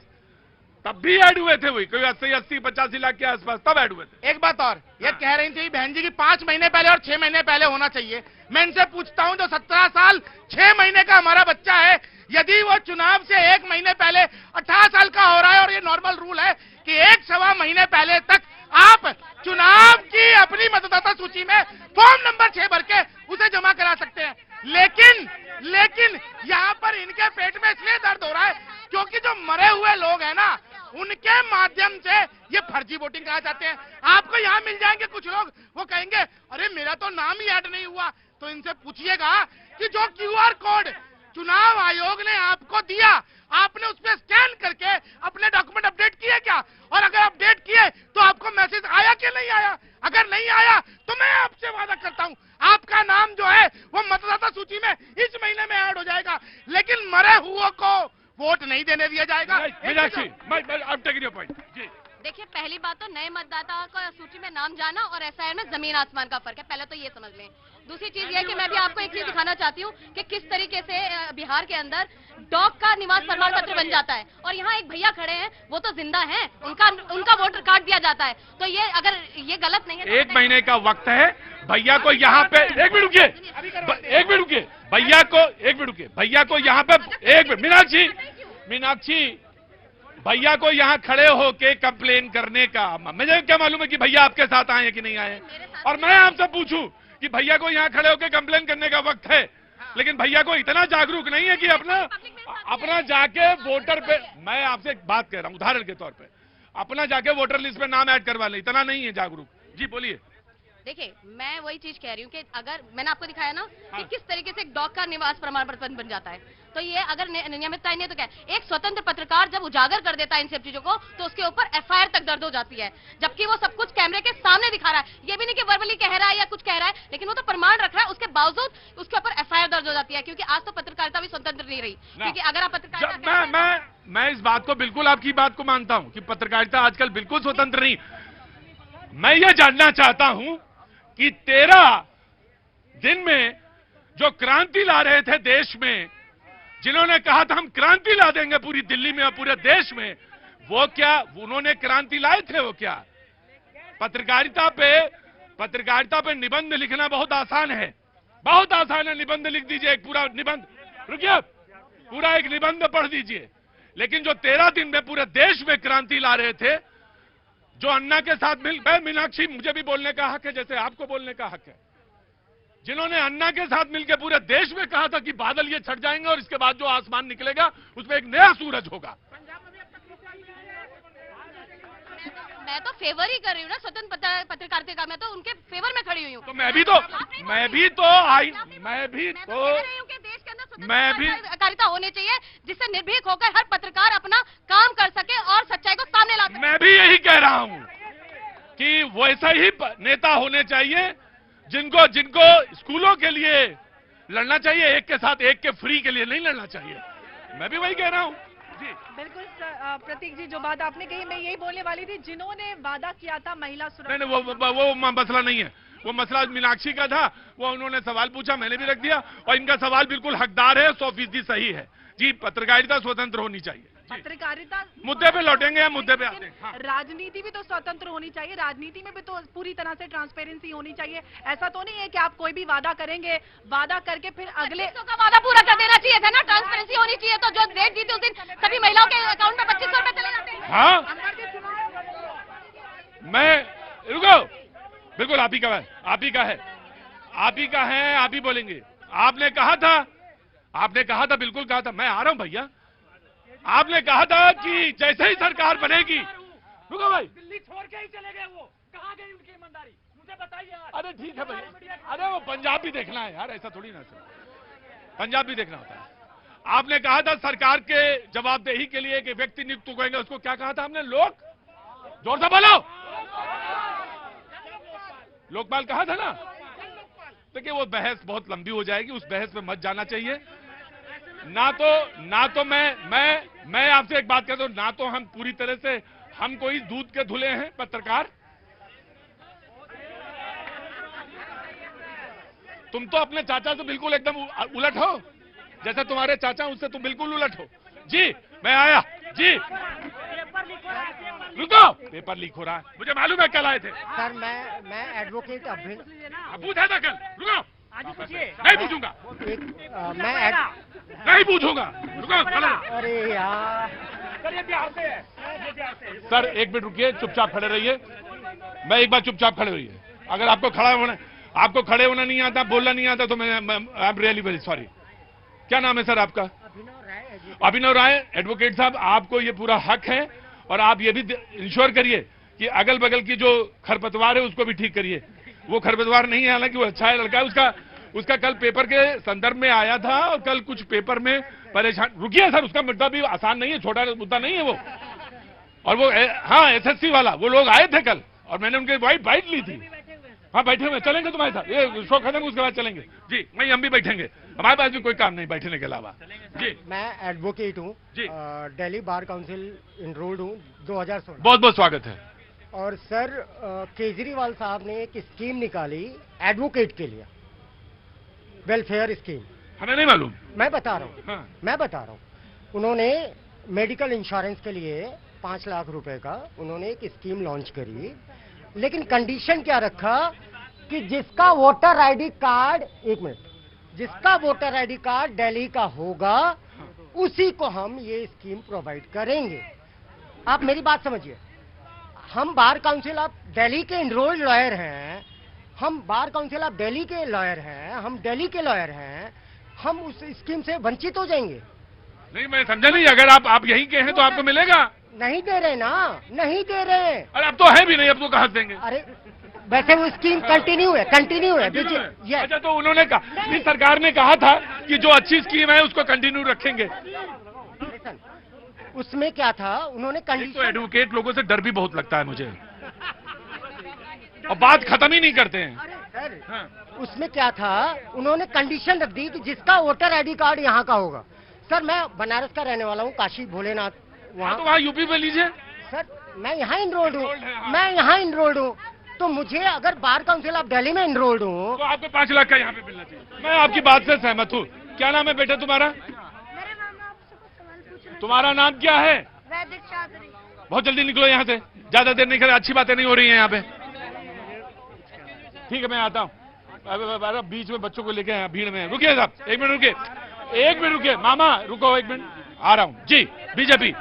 तब भी ऐड हुए थे वही कोई 80-85 लाख के आसपास, तब ऐड हुए थे। एक बात और, ये कह रही थी बहन जी की 5 महीने पहले और 6 महीने पहले होना चाहिए। मैं इनसे पूछता हूं, जो 17 साल 6 महीने का हमारा बच्चा है, यदि वो चुनाव से 1 महीने पहले 18 साल का हो रहा है, और ये नॉर्मल रूल है कि 1-1.25 महीने पहले तक आप चुनाव की अपनी मतदाता सूची में फॉर्म नंबर 6 भर के उसे जमा करा सकते हैं। लेकिन यहाँ पर इनके पेट में इसलिए दर्द हो रहा है क्योंकि जो मरे हुए लोग हैं ना, उनके माध्यम से ये फर्जी वोटिंग करा जाते हैं। आपको यहाँ मिल जाएंगे कुछ लोग, वो कहेंगे अरे मेरा तो नाम ही ऐड नहीं हुआ। तो इनसे पूछिएगा कि जो QR कोड चुनाव आयोग ने आपको दिया, आपने उस पर स्कैन करके अपने डॉक्यूमेंट अपडेट किए क्या? और अगर अपडेट किए तो आपको मैसेज आया कि नहीं आया? अगर नहीं आया तो मैं आपसे वादा करता हूं आपका नाम जो है वो मतदाता सूची में इस महीने में ऐड हो जाएगा, लेकिन मरे हुओं को वोट नहीं देने दिया जाएगा। देखिए, पहली बात तो नए मतदाता का सूची में नाम जाना और SIR में जमीन आसमान का फर्क है, पहले तो ये समझ लें। दूसरी चीज ये कि मैं भी आपको एक चीज दिखाना चाहती हूँ कि किस तरीके से बिहार के अंदर डॉग का निवास प्रमाण पत्र बन जाता है, और यहाँ एक भैया खड़े हैं, वो तो जिंदा हैं, उनका वोटर कार्ड दिया जाता है। तो ये अगर ये गलत नहीं है तो 1 महीने का वक्त है भैया को यहाँ पे। एक मिनट रुकिए भैया को यहाँ पे 1 मिनट। मीनाक्षी, भैया को यहाँ खड़े होके कंप्लेन करने का, मुझे क्या मालूम है कि भैया आपके साथ आए कि नहीं आए? और मैं आपसे पूछूं कि भैया को यहाँ खड़े होके कंप्लेन करने का वक्त है, लेकिन भैया को इतना जागरूक नहीं है कि अपना जाके वोटर पे, मैं आपसे एक बात कह रहा हूं उदाहरण के तौर पे, अपना जाके वोटर लिस्ट पे नाम ऐड करवा ले, इतना नहीं है जागरूक। जी बोलिए। देखिए, मैं वही चीज कह रही हूँ कि अगर मैंने आपको दिखाया ना कि किस तरीके से एक डॉग का निवास प्रमाण पत्र बन जाता है, तो ये अगर नियमितता नहीं तो क्या है? एक स्वतंत्र पत्रकार जब उजागर कर देता है इन सब चीजों को तो उसके ऊपर FIR तक दर्ज हो जाती है, जबकि वो सब कुछ कैमरे के सामने दिखा रहा है। ये भी नहीं कि वर्बली कह रहा है या कुछ कह रहा है, लेकिन वो तो प्रमाण रख रहा है, उसके बावजूद उसके ऊपर FIR दर्ज हो जाती है, क्योंकि आज तो पत्रकारिता भी स्वतंत्र नहीं रही। क्योंकि अगर आप पत्रकारिता, मैं इस बात को बिल्कुल आपकी बात को मानता हूं कि पत्रकारिता आजकल बिल्कुल स्वतंत्र नहीं। मैं ये जानना चाहता हूं कि 13 दिन में जो क्रांति ला रहे थे देश में, जिन्होंने कहा था हम क्रांति ला देंगे पूरी दिल्ली में और पूरे देश में, वो क्या उन्होंने क्रांति लाए थे? वो क्या पत्रकारिता पे निबंध लिखना बहुत आसान है, बहुत आसान है। निबंध लिख दीजिए, एक पूरा निबंध, रुकिए, पूरा एक निबंध पढ़ दीजिए। लेकिन जो 13 दिन में पूरे देश में क्रांति ला रहे थे, जो अन्ना के साथ मीनाक्षी, मुझे भी बोलने का हक है जैसे आपको बोलने का हक है, जिन्होंने अन्ना के साथ मिलकर पूरे देश में कहा था कि बादल ये छट जाएंगे और इसके बाद जो आसमान निकलेगा उसमें एक नया सूरज होगा। मैं तो फेवर ही कर रही हूँ ना स्वतंत्र पत्रकारिता का, मैं तो उनके फेवर में खड़ी हुई हूँ। तो मैं भी तो देश के अंदर स्वतंत्र पत्रकारिता होनी चाहिए जिससे निर्भीक होकर हर पत्रकार अपना काम कर सके और सच्चाई को सामने ला सके। मैं भी यही कह रहा हूँ कि वैसा ही नेता होने चाहिए जिनको स्कूलों के लिए लड़ना चाहिए, एक के साथ एक के फ्री के लिए नहीं लड़ना चाहिए। मैं भी वही कह रहा हूँ। बिल्कुल प्रतीक जी, जो बात आपने कही मैं यही बोलने वाली थी, जिन्होंने वादा किया था महिला सुरक्षा। नहीं, वो मसला नहीं है, वो मसला मीनाक्षी का था, वो उन्होंने सवाल पूछा, मैंने भी रख दिया, और इनका सवाल बिल्कुल हकदार है, 100% सही है। जी, पत्रकारिता स्वतंत्र होनी चाहिए। पत्रकारिता मुद्दे पे लौटेंगे हम, मुद्दे पे आते हैं। हाँ। राजनीति भी तो स्वतंत्र होनी चाहिए, राजनीति में भी तो पूरी तरह से ट्रांसपेरेंसी होनी चाहिए। ऐसा तो नहीं है कि आप कोई भी वादा करेंगे, वादा करके फिर अगले का वादा पूरा कर देना चाहिए था ना, ट्रांसपेरेंसी होनी चाहिए। तो जो डेट दी थी उस दिन सभी महिलाओं के अकाउंट में 2500 रुपए चले जाते हैं। हाँ, मैं रुको, बिल्कुल आप ही का है, आप ही का है, आप ही का है, आप ही बोलेंगे। आपने कहा था, बिल्कुल कहा था। मैं आ रहा हूं भैया, आपने कहा था कि जैसे ही सरकार बनेगी, रुको भाई, दिल्ली छोड़ के ही चले गए, वो कहाँ गई उनकी ईमानदारी, मुझे बताइए यार। अरे ठीक है भैया, अरे वो पंजाब भी देखना है यार, ऐसा थोड़ी ना सर, पंजाब भी देखना होता है। आपने कहा था सरकार के जवाबदेही के लिए कि व्यक्ति नियुक्त करेंगे, उसको क्या कहा था हमने? जोर से बोलो, लोकपाल कहा था ना। देखिए वो बहस बहुत लंबी हो जाएगी, उस बहस में मत जाना चाहिए। ना तो मैं आपसे एक बात कहता हूं, ना तो हम पूरी तरह से हम कोई दूध के धुले हैं पत्रकार। तुम तो अपने चाचा से बिल्कुल एकदम उलट हो, जैसे तुम्हारे चाचा उससे तुम बिल्कुल उलट हो। जी मैं आया जी, रुको, पेपर लीक हो रहा है, मुझे मालूम है कल आए थे सर। मैं एडवोकेट पूछा था कल, रुको, नहीं पूछूंगा, नहीं पूछूंगा, रुको। अरे यार, सर एक मिनट रुकिए, चुपचाप खड़े रहिए। मैं एक बार चुपचाप खड़े रहिए। अगर आपको खड़े होना नहीं आता, बोलना नहीं आता, तो मैं I am really very sorry. क्या नाम है सर आपका? अभिनव राय। एडवोकेट साहब, आपको ये पूरा हक है, और आप ये भी इंश्योर करिए कि अगल बगल की जो खरपतवार है उसको भी ठीक करिए। वो खरपतवार नहीं है, हालांकि वो अच्छा है लड़का है, उसका कल पेपर के संदर्भ में आया था, और कल कुछ पेपर में परेशान। रुकिए सर, उसका मुद्दा भी आसान नहीं है, छोटा मुद्दा नहीं है वो। और वो हाँ एसएससी वाला, वो लोग आए थे कल, और मैंने उनके बाइट ली थी। हाँ बैठे हुए, चलेंगे तुम्हारे साथ, ये शो खत्म उसके बाद चलेंगे जी। वहीं हम भी बैठेंगे, हमारे पास भी कोई काम नहीं बैठने के अलावा जी। मैं एडवोकेट हूँ जी, दिल्ली बार काउंसिल इनरोल्ड हूँ 2016। बहुत बहुत स्वागत है। और सर केजरीवाल साहब ने एक स्कीम निकाली एडवोकेट के लिए, वेलफेयर स्कीम। हमें नहीं मालूम, मैं बता रहा हूँ। उन्होंने मेडिकल इंश्योरेंस के लिए 5 लाख रुपए का उन्होंने एक स्कीम लॉन्च करी, लेकिन कंडीशन क्या रखा कि जिसका वोटर आईडी कार्ड, एक मिनट, जिसका वोटर आईडी कार्ड दिल्ली का होगा उसी को हम ये स्कीम प्रोवाइड करेंगे। आप मेरी बात समझिए, हम बार काउंसिल ऑफ दिल्ली के इनरोल्ड लॉयर हैं, हम बार काउंसिल ऑफ दिल्ली के लॉयर हैं, हम दिल्ली के लॉयर हैं, हम उस स्कीम से वंचित हो जाएंगे? नहीं, मैं समझा नहीं। अगर आप यहीं के हैं तो आपको मिलेगा। नहीं दे रहे ना, नहीं दे रहे। अरे अब तो है भी नहीं, अब तो कहाँ से देंगे? अरे वैसे वो स्कीम कंटिन्यू है। अच्छा, तो उन्होंने कहा, इस सरकार ने कहा था कि जो अच्छी स्कीम है उसको कंटिन्यू रखेंगे। उसमें क्या था, उन्होंने तो एडवोकेट लोगों से डर भी बहुत लगता है मुझे, और बात खत्म ही नहीं करते हैं। सर हाँ। उसमें क्या था, उन्होंने कंडीशन रख दी कि जिसका वोटर आईडी कार्ड यहाँ का होगा। सर मैं बनारस का रहने वाला हूँ, काशी भोलेनाथ, वहाँ तो वहाँ यूपी में लीजिए। सर मैं यहाँ इनरोल्ड हूँ, तो मुझे अगर बार काउंसिल ऑफ दिल्ली में इनरोल्ड हूँ तो आपको 5 लाख का यहाँ पे मिलना चाहिए। मैं आपकी बात से सहमत हूँ। क्या नाम है बेटा तुम्हारा? तुम्हारा नाम क्या है? वैदिक चौधरी। बहुत जल्दी निकलो यहाँ से, ज्यादा देर नहीं करे, अच्छी बातें नहीं हो रही हैं यहाँ पे। ठीक है मैं आता हूँ। बीच में बच्चों को लेके आया, भीड़ में। रुकिए साहब, एक मिनट रुकिए, मामा रुको एक मिनट, आ रहा हूँ जी। बीजेपी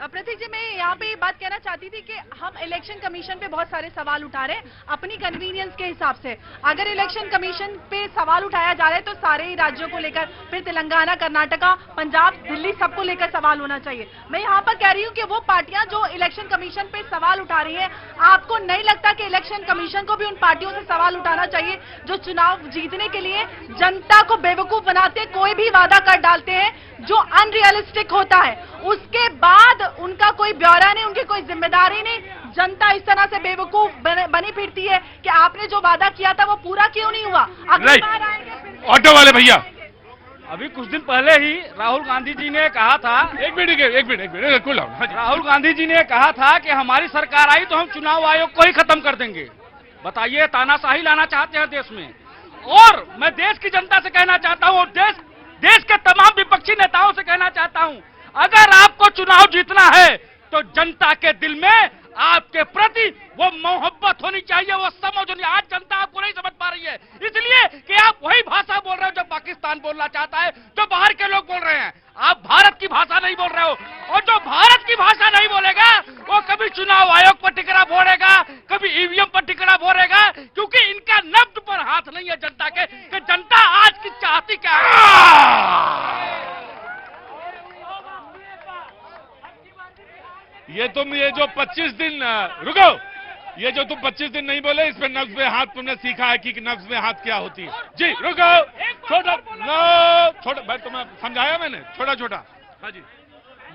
प्रतीक जी, मैं यहाँ पे ये बात कहना चाहती थी कि हम इलेक्शन कमीशन पे बहुत सारे सवाल उठा रहे हैं अपनी कन्वीनियंस के हिसाब से। अगर इलेक्शन कमीशन पे सवाल उठाया जा रहा है तो सारे ही राज्यों को लेकर, फिर तेलंगाना, कर्नाटका, पंजाब, दिल्ली, सबको लेकर सवाल होना चाहिए। मैं यहाँ पर कह रही हूँ कि वो पार्टियां जो इलेक्शन कमीशन पे सवाल उठा रही है, आपको नहीं लगता कि इलेक्शन कमीशन को भी उन पार्टियों से सवाल उठाना चाहिए जो चुनाव जीतने के लिए जनता को बेवकूफ बनाते, कोई भी वादा कर डालते हैं जो अनरियलिस्टिक होता है, उसके बाद उनका कोई ब्यौरा नहीं, उनकी कोई जिम्मेदारी नहीं, जनता इस तरह से बेवकूफ बनी फिरती है कि आपने जो वादा किया था वो पूरा क्यों नहीं हुआ? अगली बार आएंगे। ऑटो वाले भैया, अभी कुछ दिन पहले ही राहुल गांधी जी ने कहा था, एक मिनट कुल राहुल गांधी जी ने कहा था कि हमारी सरकार आई तो हम चुनाव आयोग को ही खत्म कर देंगे। बताइए, तानाशाही लाना चाहते हैं देश में। और मैं देश की जनता से कहना चाहता हूँ, और देश के तमाम विपक्षी नेताओं से कहना चाहता हूँ, अगर आपको चुनाव जीतना है तो जनता के दिल में आपके प्रति वो मोहब्बत होनी चाहिए, वो समझ होनी। आज जनता आपको नहीं समझ पा रही है, इसलिए कि आप वही भाषा बोल रहे हो जो पाकिस्तान बोलना चाहता है, जो बाहर के लोग बोल रहे हैं। आप भारत की भाषा नहीं बोल रहे हो, और जो भारत की भाषा नहीं बोलेगा वो कभी चुनाव आयोग पर टिकड़ा फोड़ेगा, कभी ईवीएम पर टिकड़ा फोड़ेगा, क्योंकि इनका नब्ज पर हाथ नहीं है जनता के, कि जनता आज की चाहती क्या है। ये जो 25 दिन रुको, ये जो तुम 25 दिन नहीं बोले, इस पे नब्ज में हाथ तुमने सीखा है कि नब्ज में हाथ क्या होती है? जी रुको, छोटा भाई, तुम्हें समझाया मैंने, छोटा छोटा। हाँ जी,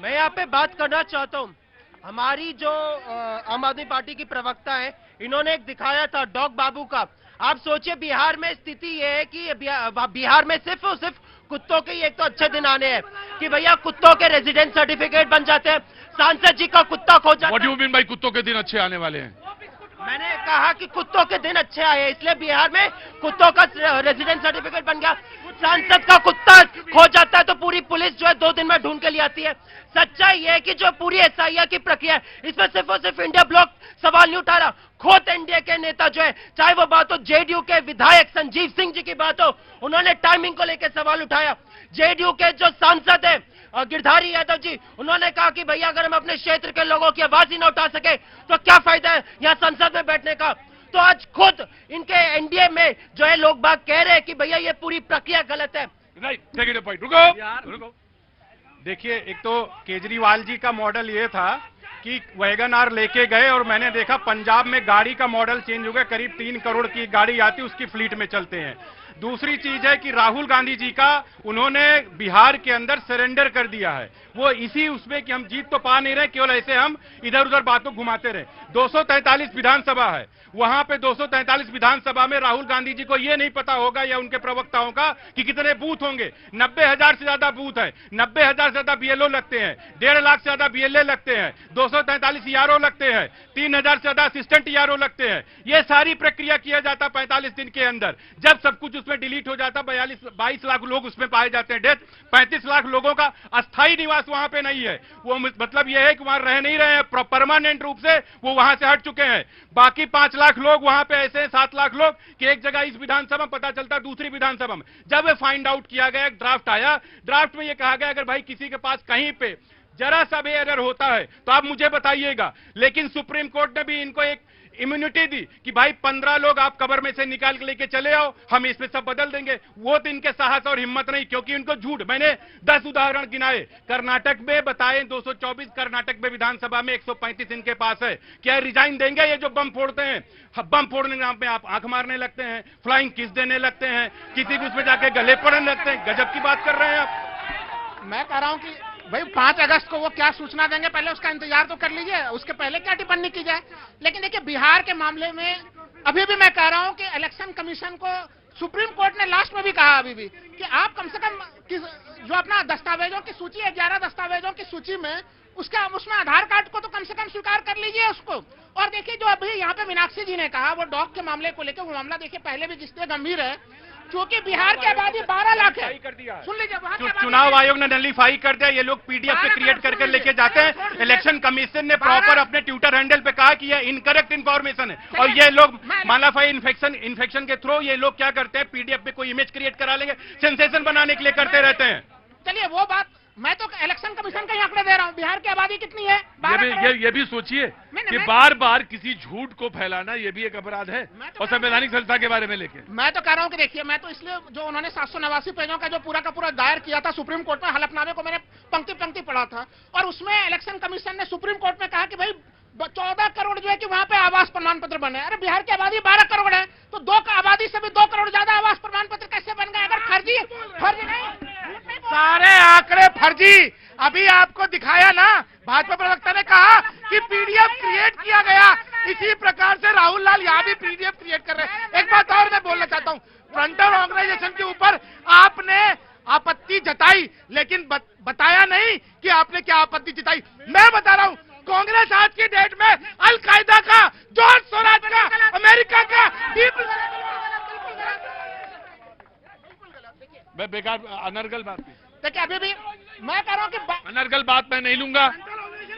मैं यहाँ पे बात करना चाहता हूँ। हमारी जो आम आदमी पार्टी की प्रवक्ता है, इन्होंने एक दिखाया था डॉग बाबू का। आप सोचिए बिहार में स्थिति ये है कि बिहार में सिर्फ और सिर्फ कुत्तों के एक तो अच्छे दिन आने हैं कि भैया कुत्तों के रेजिडेंट सर्टिफिकेट बन जाते हैं, सांसद जी का कुत्ता खो जाता है। व्हाट डू यू मीन भाई कुत्तों के दिन अच्छे आने वाले हैं? मैंने कहा कि कुत्तों के दिन अच्छे आए, इसलिए बिहार में कुत्तों का रेजिडेंट सर्टिफिकेट बन गया। सांसद का कुत्ता खो जाता है तो पूरी पुलिस जो है 2 दिन में ढूंढ के ले आती है। सच्चाई ये है कि जो पूरी एसआईआर की प्रक्रिया है, इसमें सिर्फ और सिर्फ इंडिया ब्लॉक सवाल नहीं उठा रहा, खुद एनडीए के नेता जो है, चाहे वो बात हो जेडीयू के विधायक संजीव सिंह जी की बात हो, उन्होंने टाइमिंग को लेकर सवाल उठाया। जेडीयू के जो सांसद है गिरधारी यादव जी, उन्होंने कहा कि भैया अगर हम अपने क्षेत्र के लोगों की आवाज ही न उठा सके तो क्या फायदा है यहाँ संसद में बैठने का। तो आज खुद इनके एनडीए में जो है लोग बाग कह रहे हैं कि भैया ये पूरी प्रक्रिया गलत है। रुको, देखिए, एक तो केजरीवाल जी का मॉडल ये था कि वैगन आर लेके गए और मैंने देखा पंजाब में गाड़ी का मॉडल चेंज हो गया, करीब 3 करोड़ की गाड़ी आती, उसकी फ्लीट में चलते हैं। दूसरी चीज है कि राहुल गांधी जी का उन्होंने बिहार के अंदर सरेंडर कर दिया है, वो इसी उसमें कि हम जीत तो पा नहीं रहे, केवल ऐसे हम इधर उधर बातों घुमाते रहे। 243 विधानसभा है, वहां पे 243 विधानसभा में राहुल गांधी जी को ये नहीं पता होगा या उनके प्रवक्ताओं का कि कितने बूथ होंगे। 90,000 से ज्यादा बूथ है, 90,000 से ज्यादा बीएलओ लगते हैं, 1.5 लाख से ज्यादा बीएलए लगते हैं, 243 ईआरओ लगते हैं, 3,000 से ज्यादा असिस्टेंट ईआरओ लगते हैं। ये सारी प्रक्रिया किया जाता 45 दिन के अंदर। जब सब कुछ उसमें डिलीट हो जाता, 22 लाख लोग उसमें पाए जाते हैं डेथ, 35 लाख लोगों का अस्थायी निवास वहां पे नहीं है। वो मतलब ये है कि वहां रह नहीं रहे हैं, परमानेंट रूप से वो वहां से हट चुके हैं। बाकी 5 लाख लोग वहां पे ऐसे हैं, 7 लाख लोग कि एक जगह इस विधानसभा में पता चलता है दूसरी विधानसभा में। जब ये फाइंड आउट किया गया, ड्राफ्ट आया, ड्राफ्ट में ये कहा गया अगर भाई किसी के पास कहीं पे जरा सा भी एरर होता है तो आप मुझे बताइएगा। लेकिन सुप्रीम कोर्ट ने भी इनको एक इम्यूनिटी दी कि भाई 15 लोग आप कब्र में से निकाल के लेके चले आओ, हम इसमें सब बदल देंगे। वो तो इनके साहस और हिम्मत नहीं, क्योंकि इनको झूठ, मैंने 10 उदाहरण गिनाए। कर्नाटक में बताए 224, कर्नाटक में विधानसभा में 135 इनके पास है। क्या रिजाइन देंगे ये जो बम फोड़ते हैं? बम फोड़ने के नाम पे आप आंख मारने लगते हैं, फ्लाइंग किस देने लगते हैं, किसी को उसमें जाके गले पड़ने लगते हैं। गजब की बात कर रहे हैं आप। मैं कह रहा हूं कि भाई 5 अगस्त को वो क्या सूचना देंगे, पहले उसका इंतजार तो कर लीजिए, उसके पहले क्या टिप्पणी की जाए। लेकिन देखिए बिहार के मामले में अभी भी मैं कह रहा हूं कि इलेक्शन कमीशन को सुप्रीम कोर्ट ने लास्ट में भी कहा अभी भी कि आप कम से कम जो अपना दस्तावेजों की सूची है, 11 दस्तावेजों की सूची में उसमें आधार कार्ड को तो कम से कम स्वीकार कर लीजिए उसको। और देखिए जो अभी यहाँ पे मीनाक्षी जी ने कहा वो डॉग के मामले को लेकर, वो मामला देखिए पहले भी जिससे गंभीर है, क्योंकि बिहार की आबादी 12 लाख है। सुन लीजिए, चुनाव आयोग ने नलीफाई कर दिया। ये लोग पीडीएफ पे क्रिएट करके लेके जाते हैं। इलेक्शन कमीशन ने प्रॉपर अपने ट्विटर हैंडल पे कहा कि ये इनकरेक्ट इंफॉर्मेशन है, और ये लोग मालाफाई इन्फेक्शन के थ्रू ये लोग क्या करते हैं, पीडीएफ पे कोई इमेज क्रिएट करा लेंगे, सेंसेशन बनाने के लिए करते रहते हैं। चलिए वो बात, मैं तो इलेक्शन कमीशन के आंकड़े दे रहा हूं। बिहार की आबादी कितनी है? ये भी सोचिए कि बार बार किसी झूठ को फैलाना ये भी एक अपराध है, और संवैधानिक संस्था के बारे में लेके मैं तो कह रहा हूं कि देखिए, मैं तो इसलिए जो उन्होंने 789 पेजों का जो पूरा का पूरा दायर किया था सुप्रीम कोर्ट में, हलफनामे को मैंने पंक्ति पंक्ति पढ़ा था, और उसमें इलेक्शन कमीशन ने सुप्रीम कोर्ट में कहा कि भाई 14 करोड़ जो है कि वहां पे आवास प्रमाण पत्र बने। अरे बिहार की आबादी 12 करोड़ है, तो 2 आबादी से भी 2 करोड़ ज्यादा आवास प्रमाण पत्र कैसे बन गए? अगर फर्जी नहीं, सारे आंकड़े फर्जी। अभी आपको दिखाया ना, भाजपा प्रवक्ता ने कहा कि पीडीएफ क्रिएट किया गया। इसी प्रकार से राहुल लाल यहाँ भी पीडीएफ क्रिएट कर रहे हैं। एक बात और मैं बोलना चाहता हूँ, फ्रंटल ऑर्गेनाइजेशन के ऊपर आपने आपत्ति जताई, लेकिन बताया नहीं कि आपने क्या आपत्ति जताई। मैं बता रहा हूँ, कांग्रेस आज की डेट में अल-कायदा का, जॉर्ज सोराज का, अमेरिका का बेकार अनर्गल बात। देखिए अभी भी मैं कह रहा हूँ कि अनर्गल बात मैं नहीं लूंगा।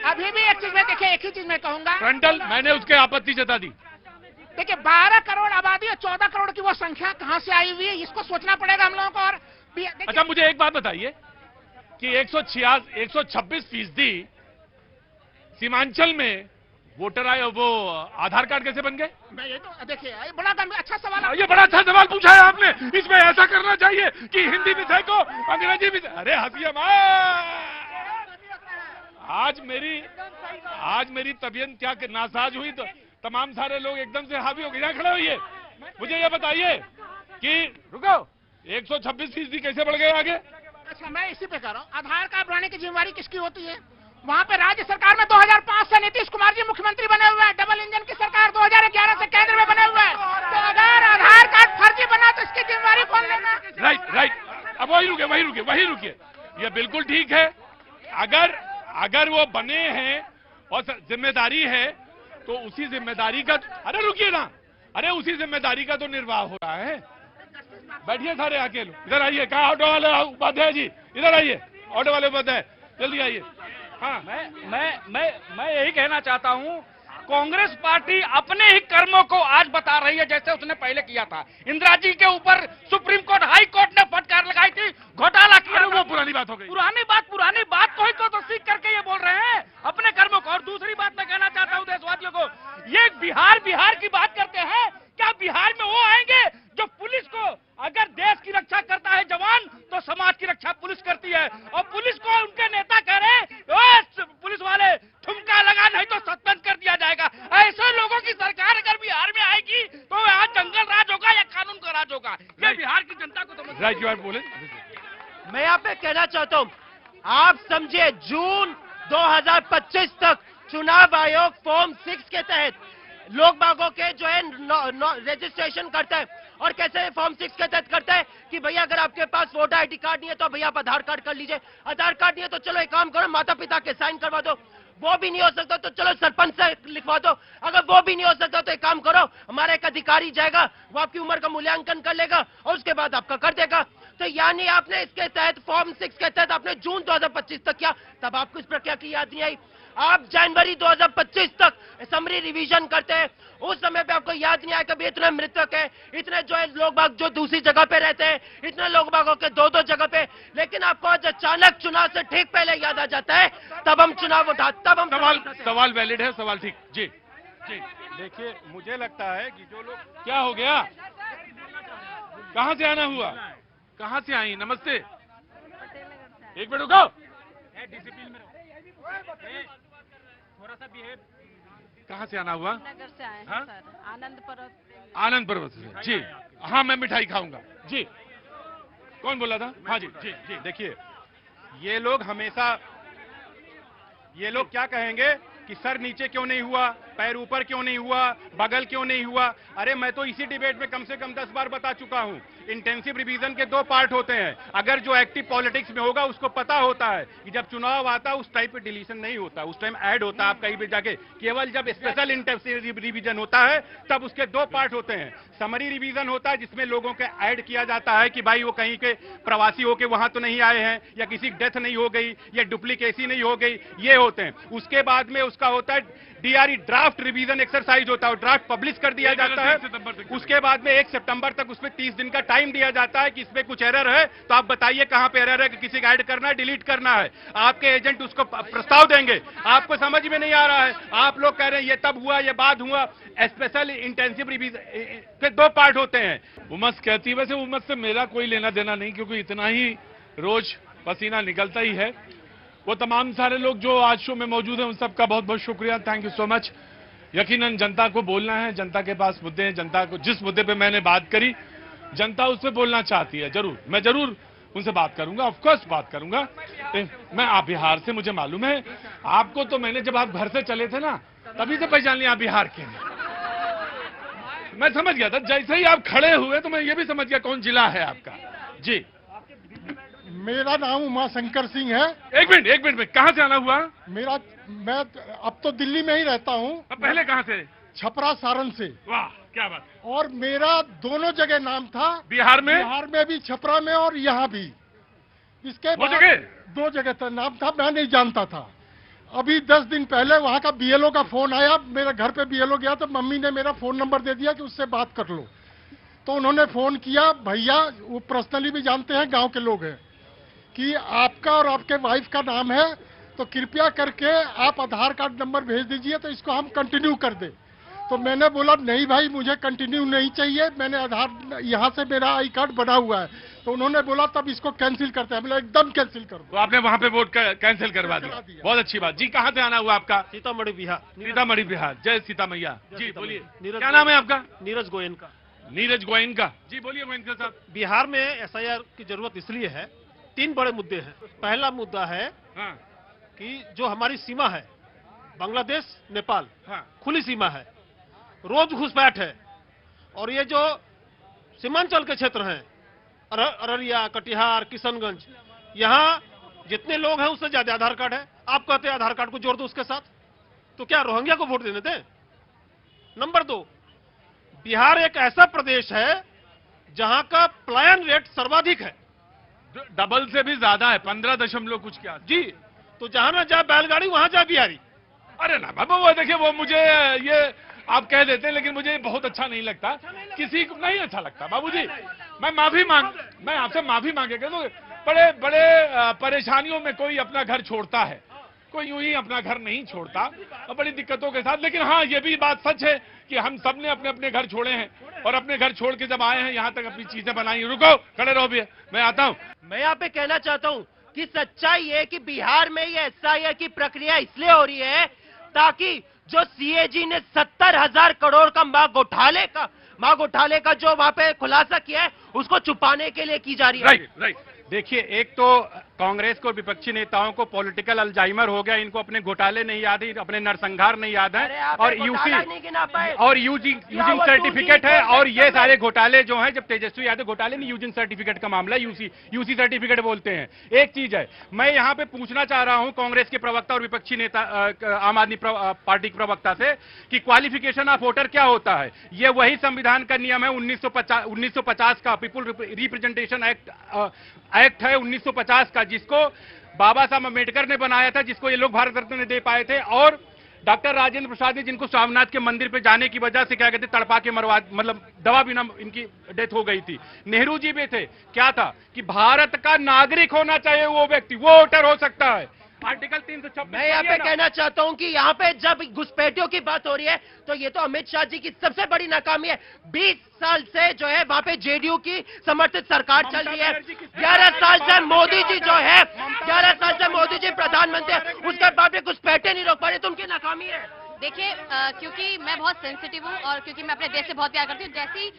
अभी भी एक चीज में देखिए, एक ही चीज मैं कहूंगा, फ्रंटल मैंने उसके आपत्ति जता दी। देखिए 12 करोड़ आबादी और 14 करोड़ की वो संख्या कहां से आई हुई है, इसको सोचना पड़ेगा हम लोगों को। और अच्छा मुझे एक बात बताइए कि 126% सीमांचल में वोटर आए, वो आधार कार्ड कैसे बन गए? मैं ये तो देखिए, ये बड़ा अच्छा सवाल है। ये बड़ा अच्छा सवाल पूछा है आपने। इसमें ऐसा करना चाहिए कि हिंदी विषय को अंग्रेजी विषय, अरे हंसिए आज मेरी तबीयत क्या नासाज हुई तो तमाम सारे लोग एकदम से हावी हो गए। यहाँ खड़े हुए, मुझे ये बताइए कि रुको 126% कैसे बढ़ गए आगे? अच्छा मैं इसी पे कह रहा हूँ, आधार कार्ड बनाने की जिम्मेवारी किसकी होती है? वहाँ पे राज्य सरकार में 2005 से नीतीश कुमार जी मुख्यमंत्री बने हुए हैं, डबल इंजन की सरकार 2011 से केंद्र में बने हुए हैं। तो अगर आधार कार्ड फर्जी बना तो इसकी जिम्मेवारी कौन लेगा? राइट। अब वही रुकिए। ये बिल्कुल ठीक है। अगर वो बने हैं और जिम्मेदारी है तो उसी जिम्मेदारी का, अरे रुकिए ना, अरे उसी जिम्मेदारी का तो निर्वाह हो रहा है। बैठिए सारे आके, इधर आइए। कहा ऑटो वाले उपाध्याय जी, इधर आइए। ऑटो वाले उपाध्याय जल्दी आइए। हाँ, मैं यही कहना चाहता हूँ, कांग्रेस पार्टी अपने ही कर्मों को आज बता रही है, जैसे उसने पहले किया था। इंदिरा जी के ऊपर सुप्रीम कोर्ट, हाई कोर्ट ने फटकार लगाई थी, घोटाला किया। वो पुरानी बात हो गई। पुरानी बात को ही तो सीख करके ये बोल रहे हैं अपने कर्मों को। और दूसरी बात मैं कहना चाहता हूँ देशवासियों को, ये बिहार की बात करते हैं। क्या बिहार में वो आएंगे जो पुलिस को, अगर देश की रक्षा करता है जवान तो समाज की रक्षा पुलिस करती है, और पुलिस को उनके नेता कह रहे हैं पुलिस वाले ठुमका लगा नहीं तो सस्पेंड कर दिया जाएगा। ऐसे लोगों की सरकार अगर बिहार में आएगी तो यहाँ जंगल राज होगा या कानून का राज होगा? ये बिहार की जनता को समझ। राइट बोले। मैं यहाँ पे कहना चाहता हूँ, आप समझे जून 2025 तक चुनाव आयोग फॉर्म 6 के तहत लोग बागों के जो है रजिस्ट्रेशन करता है। और कैसे फॉर्म 6 के तहत करता है कि भैया अगर आपके पास वोटर आईडी कार्ड नहीं है तो भैया आप आधार कार्ड कर लीजिए। आधार कार्ड नहीं है तो चलो एक काम करो, माता पिता के साइन करवा दो। वो भी नहीं हो सकता तो चलो सरपंच से लिखवा दो। अगर वो भी नहीं हो सकता तो एक काम करो, हमारा एक अधिकारी जाएगा, वो आपकी उम्र का मूल्यांकन कर लेगा और उसके बाद आपका कर देगा। तो यानी आपने इसके तहत फॉर्म 6 के तहत आपने जून 2025 तक किया, तब आपको इस प्रक्रिया की याद नहीं आई। आप जनवरी 2025 तक समरी रिवीजन करते हैं, उस समय पे आपको याद नहीं आया कभी इतने मृतक है, इतने जो है लोग बाग जो दूसरी जगह पे रहते हैं, इतने लोग बागों के 2-2 जगह पे। लेकिन आपको आज अचानक चुनाव से ठीक पहले याद आ जाता है, तब हम चुनाव तब हम सवाल वैलिड है। सवाल ठीक जी। देखिए मुझे लगता है कि जो लोग, क्या हो गया, कहाँ से आना हुआ, कहाँ से आई? नमस्ते, एक मिनट रुको, डिसिप्लिन में थोड़ा सा बिहेव। कहाँ से आना हुआ? नगर से आए हाँ? हैं सर, आनंद पर्वत से। जी हाँ, मैं मिठाई खाऊंगा। जी कौन बोला था? हाँ जी। देखिए ये लोग क्या कहेंगे कि सर नीचे क्यों नहीं हुआ, पैर ऊपर क्यों नहीं हुआ, बगल क्यों नहीं हुआ। अरे मैं तो इसी डिबेट में कम से कम 10 बार बता चुका हूं, इंटेंसिव रिवीजन के 2 पार्ट होते हैं। अगर जो एक्टिव पॉलिटिक्स में होगा उसको पता होता है कि जब चुनाव आता है उस टाइम पे डिलीशन नहीं होता, उस टाइम ऐड होता है। आप कहीं भी जाके, केवल जब स्पेशल इंटेंसिव रिवीजन होता है तब उसके 2 पार्ट होते हैं। समरी रिवीजन होता है जिसमें लोगों के ऐड किया जाता है कि भाई वो कहीं के प्रवासी होके वहां तो नहीं आए हैं, या किसी की डेथ नहीं हो गई, या डुप्लीकेसी नहीं हो गई, ये होते हैं। उसके बाद में उसका होता है डीआरई, ड्राफ्ट रिवीजन एक्सरसाइज होता है, ड्राफ्ट पब्लिश कर दिया जाता है। उसके बाद में 1 सितंबर तक उसमें 30 दिन का टाइम दिया जाता है कि इसमें कुछ एरर है तो आप बताइए कहां पे एरर है, कि किसी का ऐड करना है, डिलीट करना है। आपके एजेंट उसको प्रस्ताव देंगे। आपको समझ में नहीं आ रहा है, आप लोग कह रहे हैं ये तब हुआ, ये बाद हुआ। स्पेशल इंटेंसिव रिवीजन के 2 पार्ट होते हैं। उमस कहती है, वैसे उमस से मेरा कोई लेना देना नहीं, क्योंकि इतना ही रोज पसीना निकलता ही है। वो तमाम सारे लोग जो आज शो में मौजूद हैं उन सबका बहुत बहुत शुक्रिया, थैंक यू सो मच। यकीनन जनता को बोलना है, जनता के पास मुद्दे हैं, जनता को जिस मुद्दे पे मैंने बात करी जनता उस पर बोलना चाहती है। मैं जरूर उनसे बात करूंगा, ऑफ कोर्स बात करूंगा। मैं आप बिहार से, मुझे मालूम है आपको, तो मैंने जब आप घर से चले थे ना तभी से पहचान लिया आप बिहार के हैं। मैं समझ गया था, जैसे ही आप खड़े हुए तो मैं ये भी समझ गया कौन जिला है आपका। जी मेरा नाम उमाशंकर सिंह है। एक मिनट में कहाँ से आना हुआ? मैं अब तो दिल्ली में ही रहता हूँ। पहले कहाँ से? छपरा सारण से। वाह क्या बात है। और मेरा दोनों जगह नाम था, बिहार में भी, छपरा में और यहाँ भी। इसके वो बाद जगह? 2 जगह था, नाम था, मैं नहीं जानता था। अभी 10 दिन पहले वहां का बीएलओ का फोन आया, मेरे घर पे बीएलओ गया तो मम्मी ने मेरा फोन नंबर दे दिया कि उससे बात कर लो। तो उन्होंने फोन किया, भैया वो पर्सनली भी जानते हैं, गांव के लोग हैं, कि आपका और आपके वाइफ का नाम है, तो कृपया करके आप आधार कार्ड नंबर भेज दीजिए तो इसको हम कंटिन्यू कर दें। तो मैंने बोला नहीं भाई, मुझे कंटिन्यू नहीं चाहिए, मैंने आधार यहाँ से मेरा आई कार्ड बना हुआ है। तो उन्होंने बोला तब इसको कैंसिल करते हैं। बोला एकदम कैंसिल कर दो। तो आपने वहां पे वोट कैंसिल करवा दिया। बहुत अच्छी बात। जी कहाँ से आना हुआ आपका? सीतामढ़ी बिहार। सीतामढ़ी बिहार। जय सीता मैया। जी बोलिए, नीरज क्या नाम है आपका? नीरज गोयन का। नीरज गोयन का। जी बोलिए गोयन साहब। बिहार में एसआईआर की जरूरत इसलिए है, 3 बड़े मुद्दे हैं। पहला मुद्दा है कि जो हमारी सीमा है बांग्लादेश नेपाल, खुली सीमा है, रोज घुसपैठ है, और ये जो सीमांचल के क्षेत्र हैं अररिया, कटिहार, किशनगंज, यहाँ जितने लोग हैं उससे ज्यादा आधार कार्ड है। आप कहते हैं आधार कार्ड को जोड़ दो उसके साथ, तो क्या रोहिंग्या को वोट देने दें? नंबर 2, बिहार एक ऐसा प्रदेश है जहां का पलायन रेट सर्वाधिक है, डबल से भी ज्यादा है, 15 दशमलव कुछ क्या। जी, तो जहां ना जाए बैलगाड़ी वहां जाए बिहारी। अरे ना बाबा, वो देखिए, वो मुझे ये आप कह देते हैं, लेकिन मुझे बहुत अच्छा नहीं लगता। किसी को नहीं अच्छा लगता बाबूजी। मैं आपसे माफी मांगेगा। तो बड़े बड़े परेशानियों में कोई अपना घर छोड़ता है, कोई यूं ही अपना घर नहीं छोड़ता, और बड़ी दिक्कतों के साथ। लेकिन हाँ, ये भी बात सच है कि हम सब ने अपने अपने घर छोड़े हैं, और अपने घर छोड़ के जब आए हैं यहाँ तक अपनी चीजें बनाई। रुको, खड़े रहो भैया, मैं आता हूँ। मैं यहाँ पे कहना चाहता हूँ कि सच्चाई है कि बिहार में ये एसआईआर की प्रक्रिया इसलिए हो रही है ताकि जो सीएजी ने 70,000 करोड़ का मां घोटाले का जो वहां पे खुलासा किया है, उसको छुपाने के लिए की जा रही है। राइट। देखिए, एक तो कांग्रेस को, विपक्षी नेताओं को पॉलिटिकल अल्जाइमर हो गया, इनको अपने घोटाले नहीं याद है, अपने नरसंहार नहीं याद है, और यूजिंग सर्टिफिकेट है, और ये सारे घोटाले जो हैं, जब तेजस्वी यादव घोटाले नहीं, यूजिंग सर्टिफिकेट का मामला, यूसी सर्टिफिकेट बोलते हैं। एक चीज है, मैं यहाँ पे पूछना चाह रहा हूँ कांग्रेस के प्रवक्ता और विपक्षी नेता आम आदमी पार्टी के प्रवक्ता से कि क्वालिफिकेशन ऑफ वोटर क्या होता है। ये वही संविधान का नियम है 1950 का, पीपुल रिप्रेजेंटेशन एक्ट है 1950 का, जिसको बाबा साहब अम्बेडकर ने बनाया था, जिसको ये लोग भारत रत्न ने दे पाए थे, और डॉक्टर राजेंद्र प्रसाद ने, जिनको स्वामीनाथ के मंदिर पे जाने की वजह से क्या कहते तड़पा के मरवा, मतलब दवा बिना इनकी डेथ हो गई थी। नेहरू जी भी थे, क्या था कि भारत का नागरिक होना चाहिए वो व्यक्ति, वो वोटर हो सकता है। आर्टिकल 326। मैं यहाँ पे कहना चाहता हूँ कि यहाँ पे जब घुसपैठियों की बात हो रही है, तो ये तो अमित शाह जी की सबसे बड़ी नाकामी है। 20 साल से जो है वहाँ पे जेडीयू की समर्थित सरकार चल रही है। 11 साल से मोदी जी जो है, 11 साल से मोदी जी प्रधानमंत्री है, उसके बाद भी घुसपैठे नहीं रोक पा रहे, तो उनकी नाकामी है। देखिए, क्योंकि मैं बहुत सेंसिटिव हूँ, और क्योंकि मैं अपने देश से बहुत प्यार करती हूँ। जैसे ही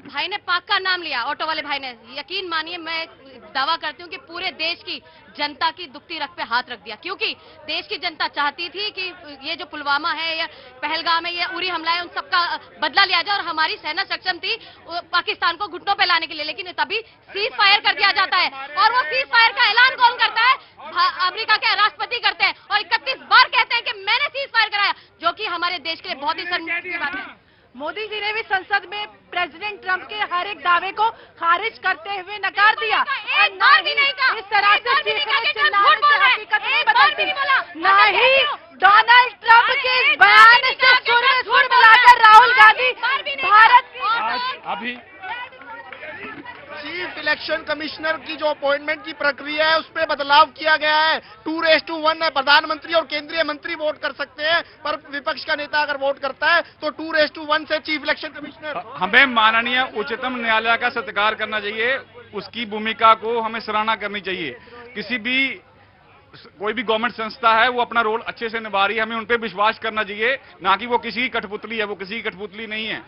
भाई ने पाक का नाम लिया, ऑटो वाले भाई ने, यकीन मानिए मैं दावा करती हूँ कि पूरे देश की जनता की दुखती रख पे हाथ रख दिया, क्योंकि देश की जनता चाहती थी कि ये जो पुलवामा है या पहलगाम है या उरी हमला है, उन सबका बदला लिया जाए, और हमारी सेना सक्षम थी पाकिस्तान को घुटनों पे लाने के लिए। लेकिन तभी सीज फायर कर दिया जाता है, और वो सीज फायर का ऐलान कौन करता है? अमेरिका के राष्ट्रपति करते हैं, और 31 बार कहते हैं कि मैंने सीज फायर कराया, जो कि हमारे देश के लिए बहुत ही शर्म की बात है। मोदी जी ने भी संसद में प्रेसिडेंट ट्रंप के हर एक दावे को खारिज करते हुए नकार दिया। एक बार भी नहीं कहा, इस तरह से चिल्लाने से हकीकत नहीं बदलती। ना ही डोनाल्ड ट्रंप के इस बयान से सुर में सुर मिलाकर राहुल गांधी भारत की अभी चीफ इलेक्शन कमिश्नर की जो अपॉइंटमेंट की प्रक्रिया है, उसमें बदलाव किया गया है। 2:1 है, प्रधानमंत्री और केंद्रीय मंत्री वोट कर सकते हैं, पर विपक्ष का नेता अगर वोट करता है तो 2:1 से चीफ इलेक्शन कमिश्नर। हमें माननीय उच्चतम न्यायालय का सत्कार करना चाहिए, उसकी भूमिका को हमें सराहना करनी चाहिए। कोई भी गवर्नमेंट संस्था है, वो अपना रोल अच्छे से निभा रही है, हमें उन पे विश्वास करना चाहिए, ना कि वो किसी की कठपुतली है। वो किसी की कठपुतली नहीं है।